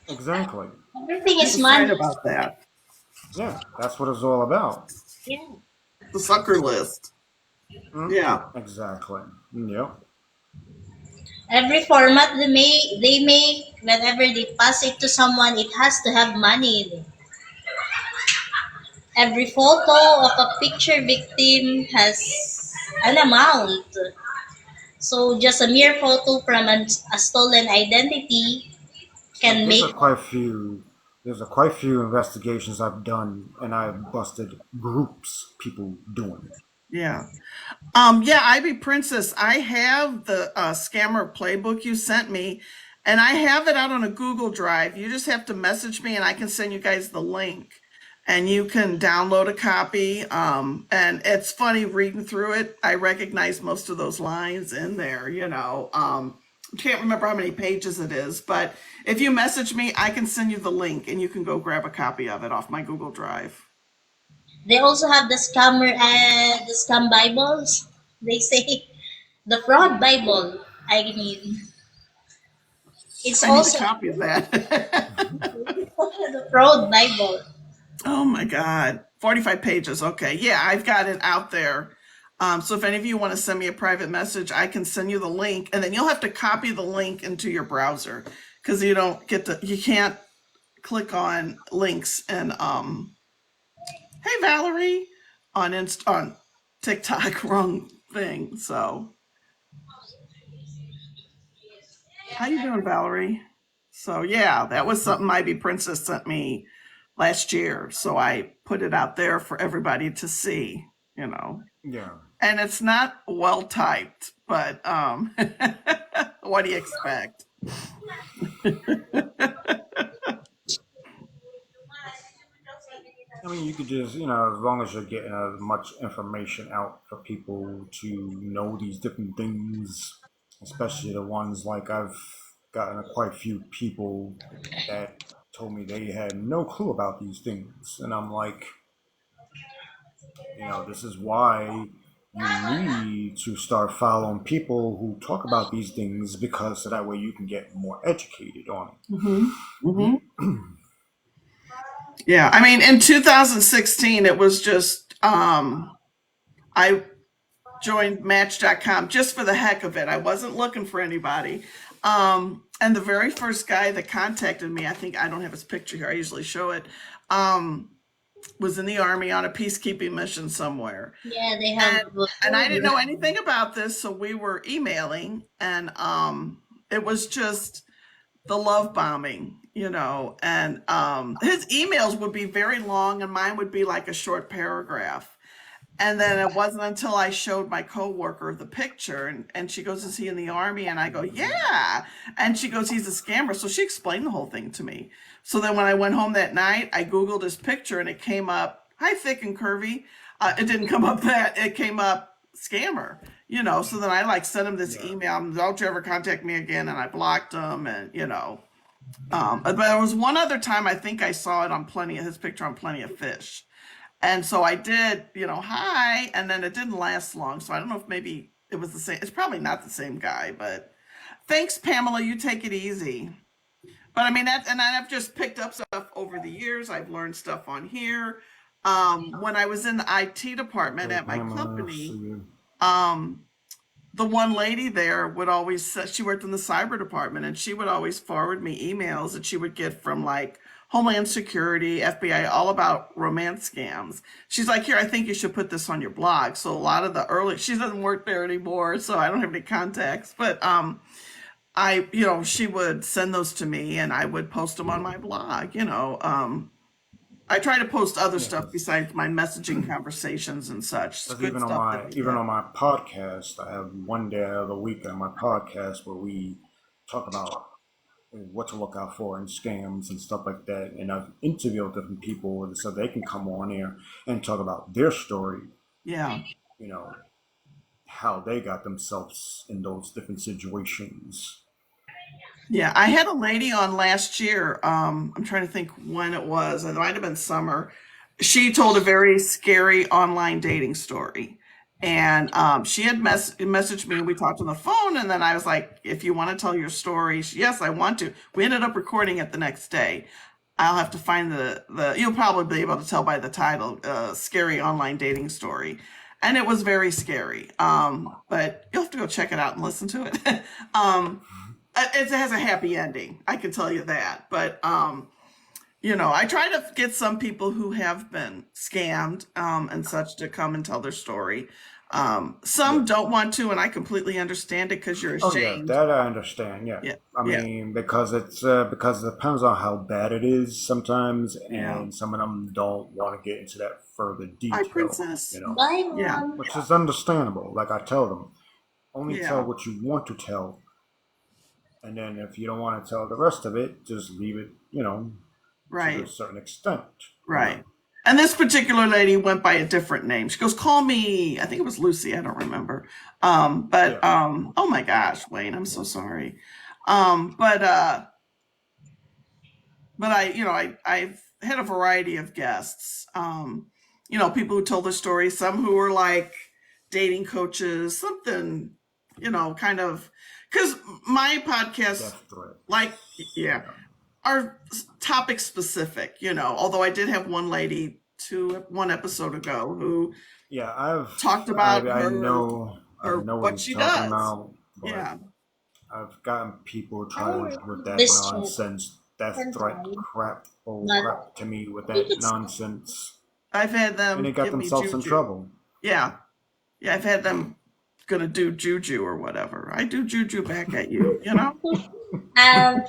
Exactly. Everything he is was right money. about that. Yeah, that's what it's all about. Yeah. The sucker list. Mm, Yeah. exactly. Yep. Every format they make, whenever they pass it to someone, it has to have money in it. Every photo of a picture victim has an amount. So just a mere photo from a stolen identity Like can make. there's a quite few investigations I've done and I've busted groups people doing it. Yeah. Yeah, Ivy Princess, I have the scammer playbook you sent me, and I have it out on a Google Drive. You just have to message me, and I can send you guys the link, and you can download a copy. And it's funny reading through it. I recognize most of those lines in there. Can't remember how many pages it is, but if you message me, I can send you the link, and you can go grab a copy of it off my Google Drive. They also have the scammer and the scam Bibles. They say the fraud Bible. I mean, it's I need a also copy of that. the fraud Bible. Oh my God. 45 pages. Okay. Yeah, I've got it out there. So if any of you want to send me a private message, I can send you the link and then you'll have to copy the link into your browser because you can't click on links and hey Valerie on TikTok, wrong thing. So how you doing, Valerie? So yeah, that was something Ivy Princess sent me last year. So I put it out there for everybody to see, you know. Yeah. And it's not well typed, but what do you expect? I mean, you could just, as long as you're getting as much information out for people to know these different things, especially the ones like I've gotten quite a few people that told me they had no clue about these things. And I'm like, this is why you need to start following people who talk about these things because so that way you can get more educated on Mm-hmm. it. Mm-hmm. Yeah, I mean, in 2016, it was just I joined Match.com just for the heck of it. I wasn't looking for anybody. And the very first guy that contacted me, I think I don't have his picture here. I usually show it. Um, was in the army on a peacekeeping mission somewhere. Yeah, they And have. and I didn't know anything about this, so we were emailing and it was just the love bombing. and his emails would be very long and mine would be like a short paragraph. And then it wasn't until I showed my coworker the picture, and she goes, "Is he in the army?" And I go, "Yeah." And she goes, "He's a scammer." So she explained the whole thing to me. So then when I went home that night, I Googled his picture and it came up, "Hi, thick and curvy." It didn't come up that, it came up scammer, So then I like sent him this Yeah. email, "Don't you ever contact me again." And I blocked him, but there was one other time I think I saw it on his picture on Plenty of Fish. And so I did, hi, and then it didn't last long. So I don't know if maybe it was the same. It's probably not the same guy, but thanks, Pamela. You take it easy. But I mean, and I've just picked up stuff over the years. I've learned stuff on here. When I was in the IT department Hey, at my Pamela, see company, you. um, the one lady there would always she worked in the cyber department and she would always forward me emails that she would get from like Homeland Security, FBI, all about romance scams. She's like, "Here, I think you should put this on your blog." So a lot of the early, she doesn't work there anymore, so I don't have any contacts, but she would send those to me and I would post them on my blog. I try to post other Yeah, stuff besides my messaging conversations and such. It's because good stuff that I even get. on my podcast, I have one day out of the week on my podcast where we talk about what to look out for in scams and stuff like that. And I've interviewed different people so they can come on here and talk about their story, Yeah. you know, how they got themselves in those different situations. Yeah, I had a lady on last year. I'm trying to think when it was. It might have been summer. She told a very scary online dating story. And she had messaged me and we talked on the phone. And then I was like, "If you want to tell your story," yes, I want to. We ended up recording it the next day. I'll have to find you'll probably be able to tell by the title, Scary Online Dating Story. And it was very scary. But you'll have to go check it out and listen to it. It has a happy ending. I can tell you that. But I try to get some people who have been scammed and such to come and tell their story. Yeah. Some don't want to, and I completely understand it because you're Oh yeah, ashamed. that I understand. Yeah, Yeah, I yeah, mean because it depends on how bad it is sometimes, yeah. and some of them don't want to get into that further Hi, detail. princess. Bye, Yeah, mom. Which is understandable. Like I tell them, only tell yeah. what you want to tell, and then if you don't want to tell the rest of it, just leave it, to a Right, certain extent. You know. right. And this particular lady went by a different name. She goes, "Call me." I think it was Lucy. I don't remember. But Yeah. oh my gosh, Wayne, I'm so sorry. But I've had a variety of guests. People who told their stories, some who were like dating coaches, something, kind of, because my podcasts, Death threat. like, yeah, Yeah. are topic specific. Although I did have one lady one episode ago who Yeah. talked about I her know what what he's she talking does. about, but Yeah, I've gotten people I trying with that this chat nonsense, death can threat try, crap, bull but crap to me with I think that it's nonsense, I've had and they them got give me themselves in juju. trouble. Yeah, yeah, I've had them gonna do juju or whatever. I do juju back at you. um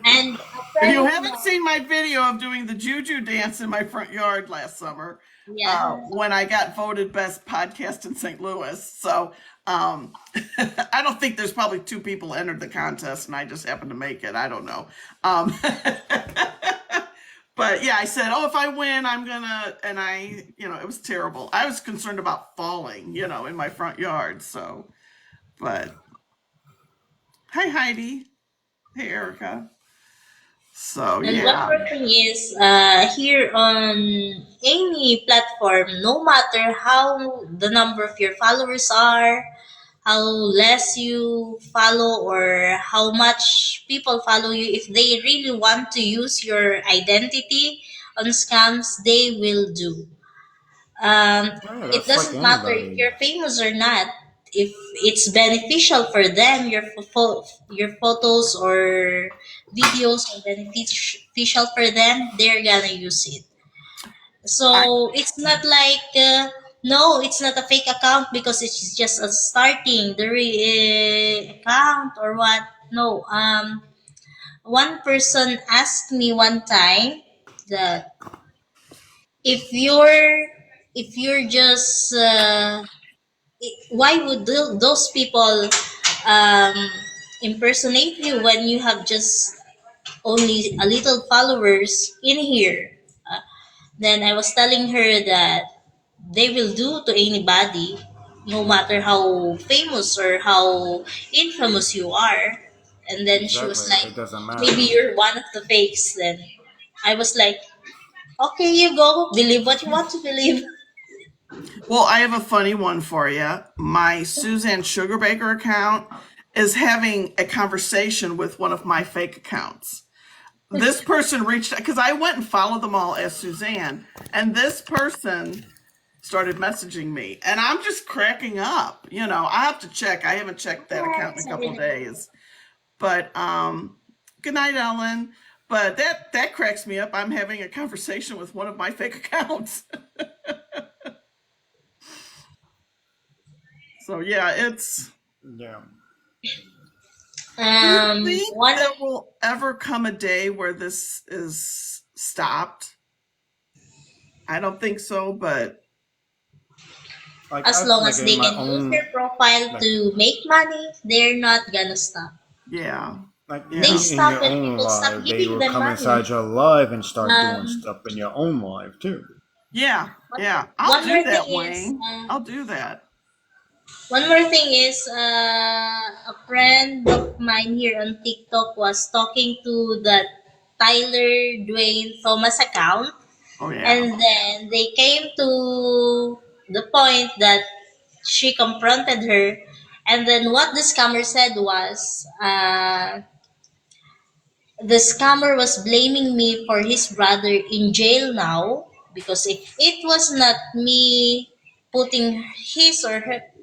and a If friend you of haven't mine. seen my video of doing the juju dance in my front yard last summer, Yeah. when I got voted best podcast in St. Louis, so I don't think there's probably two people entered the contest, and I just happened to make it. I don't know. Um, but yeah, I said, "Oh, if I win, I'm gonna," and it was terrible. I was concerned about falling, in my front yard. So, but hi, Heidi. Hey, Erica. So And one yeah, more thing is, here on any platform, no matter how the number of your followers are, how less you follow, or how much people follow you, if they really want to use your identity on scams, they will do. Yeah, It that's like doesn't matter if anybody. you're famous or not. If it's beneficial for them, your photos or videos are beneficial for them, they're gonna use it. I So it's not like no, it's not a fake account because it's just a starting the account or what. No, one person asked me one time that if you're if you're just why would those people um, impersonate you when you have just only a little followers in here? Then I was telling her that they will do to anybody, no matter how famous or how infamous you are. And then she Exactly. was like, It doesn't matter. maybe you're one of the fakes. Then I was like, okay, you go, believe what you want to believe. Well, I have a funny one for you. My Suzanne Sugarbaker account is having a conversation with one of my fake accounts. This person reached because I went and followed them all as Suzanne, and this person started messaging me, and I'm just cracking up. I have to check. I haven't checked that account in a couple of days. But good night, Ellen. But that cracks me up. I'm having a conversation with one of my fake accounts. So yeah, it's. Yeah. Do you think One there will ever come a day where this is stopped? I don't think so, but Like as I long like as in they my can use own their profile like to make money, they're not gonna stop. yeah, like They yeah, even in stop your when own people stop life, they giving will them come money. inside your life and start doing Um, stuff in your own life too. yeah, one, yeah. I'll one do more thing that, is, Wayne. I'll do that. a friend of mine here on TikTok was talking to that Tyler Dwayne Thomas account, Oh yeah. and then they came to the point that she confronted her, and then what the scammer said was, the scammer was blaming me for his brother in jail now because if it was not me putting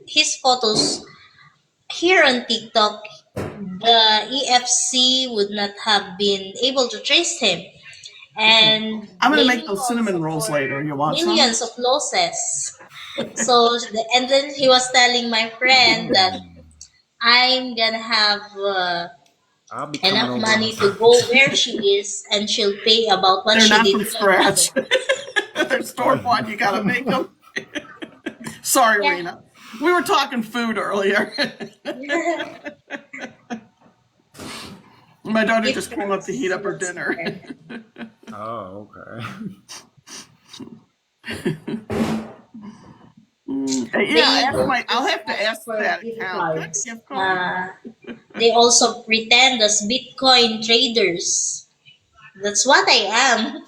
his photos here on TikTok, the EFC would not have been able to trace him Okay. and I'm gonna make blaming those also cinnamon rolls for later. You want some? millions of losses. So, and then he was telling my friend that I'm gonna have I'll be coming enough over on money to go where she Thursday. is and she'll pay about what They're she not did from to my brother. scratch. They're store bought. You gotta make them. Sorry, Yeah. Rena. We were talking food earlier. My daughter Gift just came up to heat cards. up her That's dinner. correct. Oh, okay. Yeah, They ask don't I'll just have to ask ask for that gift account. Can I have a cards. gift card? They also pretend as Bitcoin traders. That's what I am.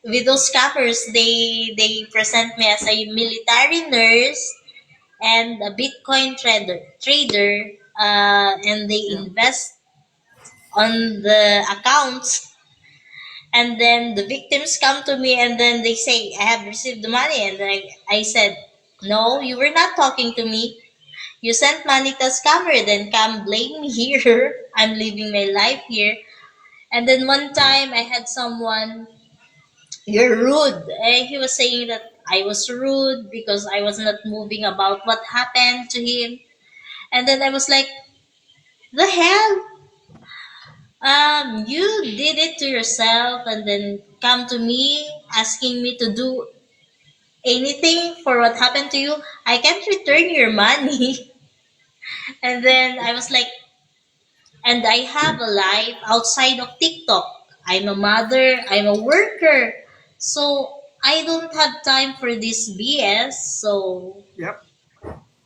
With those scammers, they present me as a military nurse and a Bitcoin trader, and they Yeah. invest on the accounts. And then the victims come to me and then they say, I have received the money. And I said, no, you were not talking to me. You sent money to a scammer, then come blame me here. I'm living my life here. And then one time I had someone, you're rude. And he was saying that I was rude because I was not moving about what happened to him. And then I was like, the hell? You did it to yourself and then come to me asking me to do anything for what happened to you. I can't return your money. And then I was like, and I have a life outside of TikTok. I'm a mother, I'm a worker. So I don't have time for this BS. So Yep.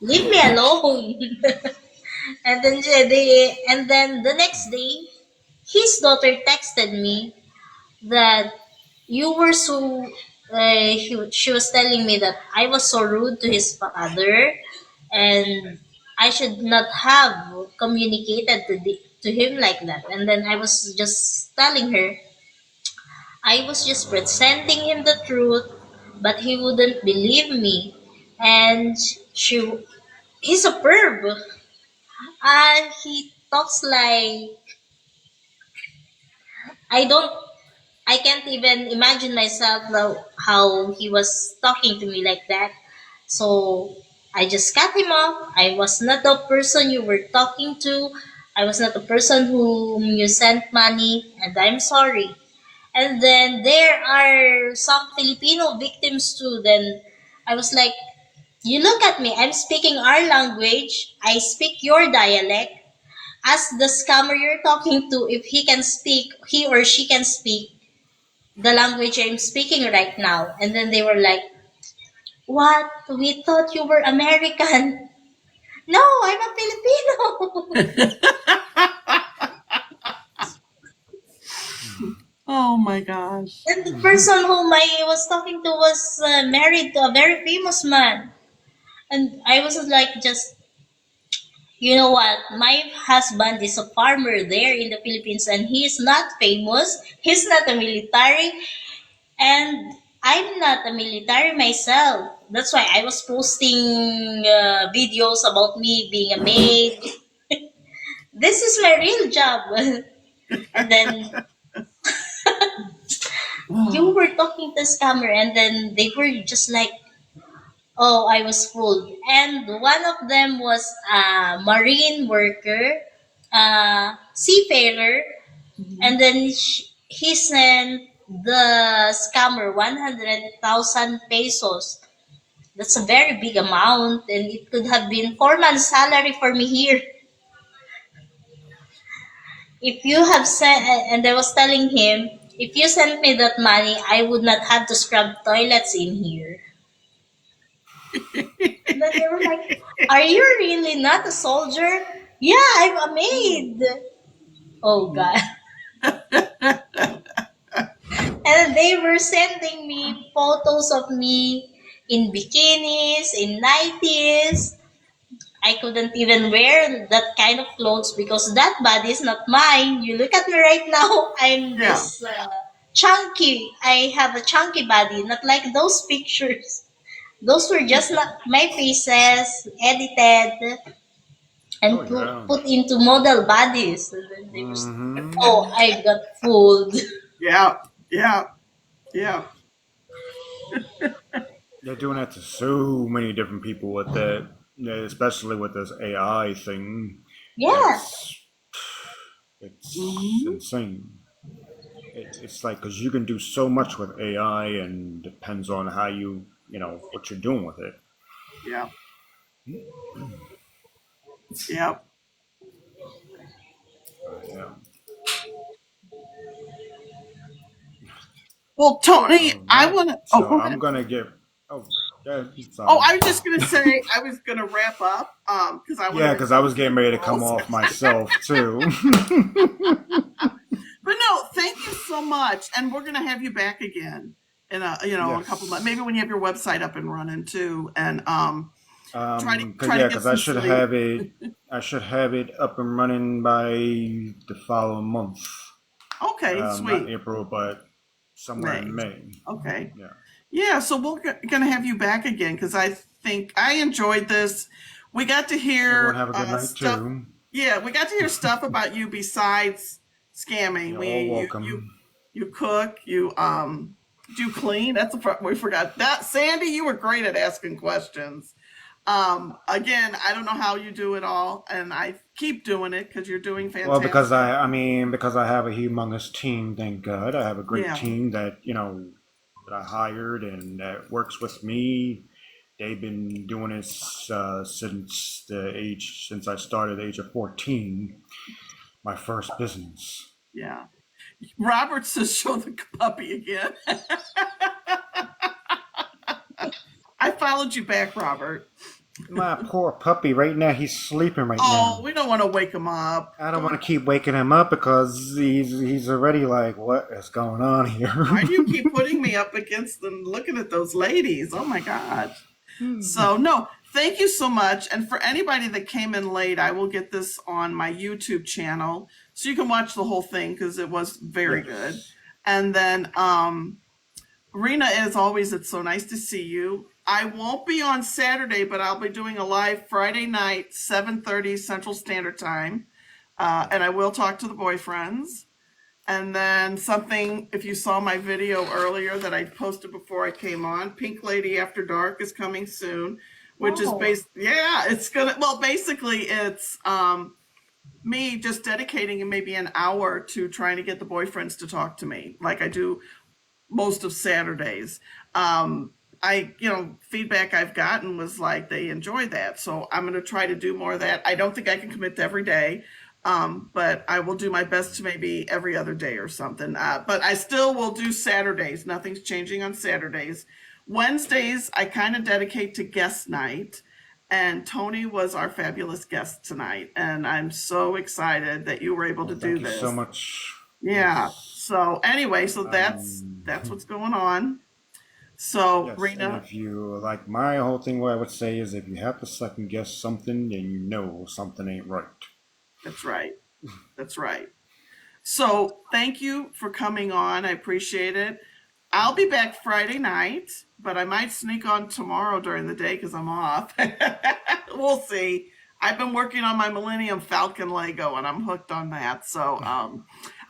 leave me alone. And then the next day, his daughter texted me that you were so she was telling me that I was so rude to his father and I should not have communicated to him like that. And then I was just telling her I was just presenting him the truth, but he wouldn't believe me. And she he's a perv. And he talks like I don't I can't even imagine myself how he was talking to me like that. So I just cut him off. I was not the person you were talking to. I was not the person whom you sent money, and I'm sorry. And then there are some Filipino victims too. Then I was like, you look at me, I'm speaking our language, I speak your dialect. Ask the scammer you're talking to if he or she can speak the language I'm speaking right now. And then they were like, what? We thought you were American. No, I'm a Filipino. Oh my gosh. And the person whom I was talking to was married to a very famous man. And I was like, just, you know what? My husband is a farmer there in the Philippines and he is not famous. He's not a military. And I'm not a military myself. That's why I was posting videos about me being a maid. This is my real job. And then you were talking to scammer, and then they were just like, oh, I was fooled. And one of them was a marine worker, seafarer, and then he sent the scammer 100,000 pesos. That's a very big amount, and it could have been 4 months' salary for me here. If you have sent, and I was telling him, if you sent me that money, I would not have to scrub toilets in here. And then they were like, are you really not a soldier? Yeah, I'm a maid. Oh, God. And they were sending me photos of me in bikinis, in nighties. I couldn't even wear that kind of clothes because that body is not mine. You look at me right now, I'm Yeah. this chunky. I have a chunky body, not like those pictures. Those were just not my faces, edited Oh and yeah. put into model bodies. And then they were, Mm-hmm. oh, I got fooled. Yeah. Yeah. Yeah. They're doing that to so many different people with that, yeah, especially with this AI thing. Yeah. It's it's Hmm. insane. It's like because you can do so much with AI, and depends on how what you're doing with it. Yeah. Yeah. Yeah. Well, Tony, All I right. want to. Oh, So go I'm ahead. gonna get. Oh, yeah. Oh, Sorry. I was just gonna say I was gonna wrap up because I want to Yeah, because I record was getting some ready to come girls. off myself too. But no, thank you so much, and we're gonna have you back again in a couple months. Maybe Yes. when you have your website up and running too, and Cause try to yeah, get cause I some should sleep. have it. I should have it up and running by the following month. Okay, Not sweet. April, but somewhere in May. May. Okay. Yeah. Yeah, so we're gonna have you back again because I think I enjoyed this. We got to Everyone hear have a good night stuff. too. Yeah, we got to hear stuff about you besides scamming. You're all welcome. You cook. You do clean. That's the part we forgot. That Sandy, you were great at asking questions. Again, I don't know how you do it all, and I keep doing it because you're doing Well, because fantastic. because I have a humongous team. Thank God, I have a great Yeah, team that that I hired and that works with me. They've been doing this since I started at the age of 14. My first business. yeah. Robert says, "Show the puppy again." I followed you back, Robert. My poor puppy. Right now, he's sleeping right Oh, now. we don't want to wake him up. I don't want Don't. to keep waking him up because he's already like, what is going on here? Why do you keep putting me up against them looking at those ladies? Oh my God. So, no, thank you so much. And for anybody that came in late, I will get this on my YouTube channel so you can watch the whole thing because it was very good. Yes. And then, Rena, as always, it's so nice to see you. I won't be on Saturday, but I'll be doing a live Friday night, 7:30 Central Standard Time. And I will talk to the boyfriends. And then something, if you saw my video earlier that I posted before I came on, Pink Lady After Dark is coming soon, which is Wow. based, yeah, it's gonna, well, basically it's me just dedicating maybe an hour to trying to get the boyfriends to talk to me, like I do most of Saturdays. Um, feedback I've gotten was like they enjoy that. So I'm going to try to do more of that. I don't think I can commit to every day, but I will do my best to maybe every other day or something. But I still will do Saturdays. Nothing's changing on Saturdays. Wednesdays, I kind of dedicate to guest night. And Tony was our fabulous guest tonight. And I'm so excited that you were able Well, to do thank you so this. much. Yeah. Yes. So anyway, so that's what's going on. So Yes, and Rena, if you like my whole thing, what I would say is if you have to second guess something, then you know something ain't right. that's right. That's right. So thank you for coming on. I appreciate it. I'll be back Friday night, but I might sneak on tomorrow during the day because I'm off. We'll see. I've been working on my Millennium Falcon Lego and I'm hooked on that. So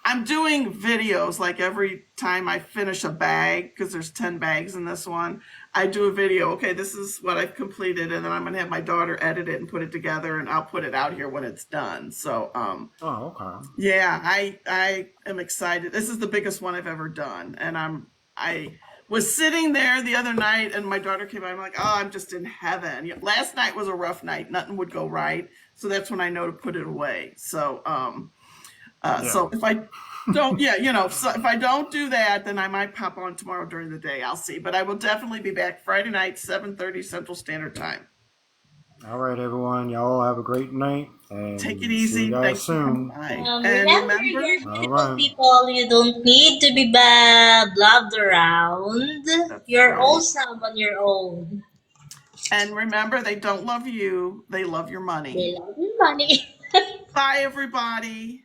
I'm doing videos like every time I finish a bag, because there's 10 bags in this one. I do a video. Okay, this is what I've completed, and then I'm gonna have my daughter edit it and put it together, and I'll put it out here when it's done. So Oh, okay. yeah, I am excited. This is the biggest one I've ever done, and I was sitting there the other night, and my daughter came by. I'm like, oh, I'm just in heaven. Last night was a rough night. Nothing would go right, so that's when I know to put it away. So Yeah. so if I don't, yeah, so if I don't do that, then I might pop on tomorrow during the day. I'll see, but I will definitely be back Friday night, 7:30 Central Standard Time. All right, everyone. Y'all have a great night, Take it and see you easy. guys Thanks for coming soon. by. And Remember, remember, you're All beautiful right. people. You don't need to be loved around. that's You're right. awesome on your own. And remember, they don't love you, they love your money. They love your money. Bye, everybody.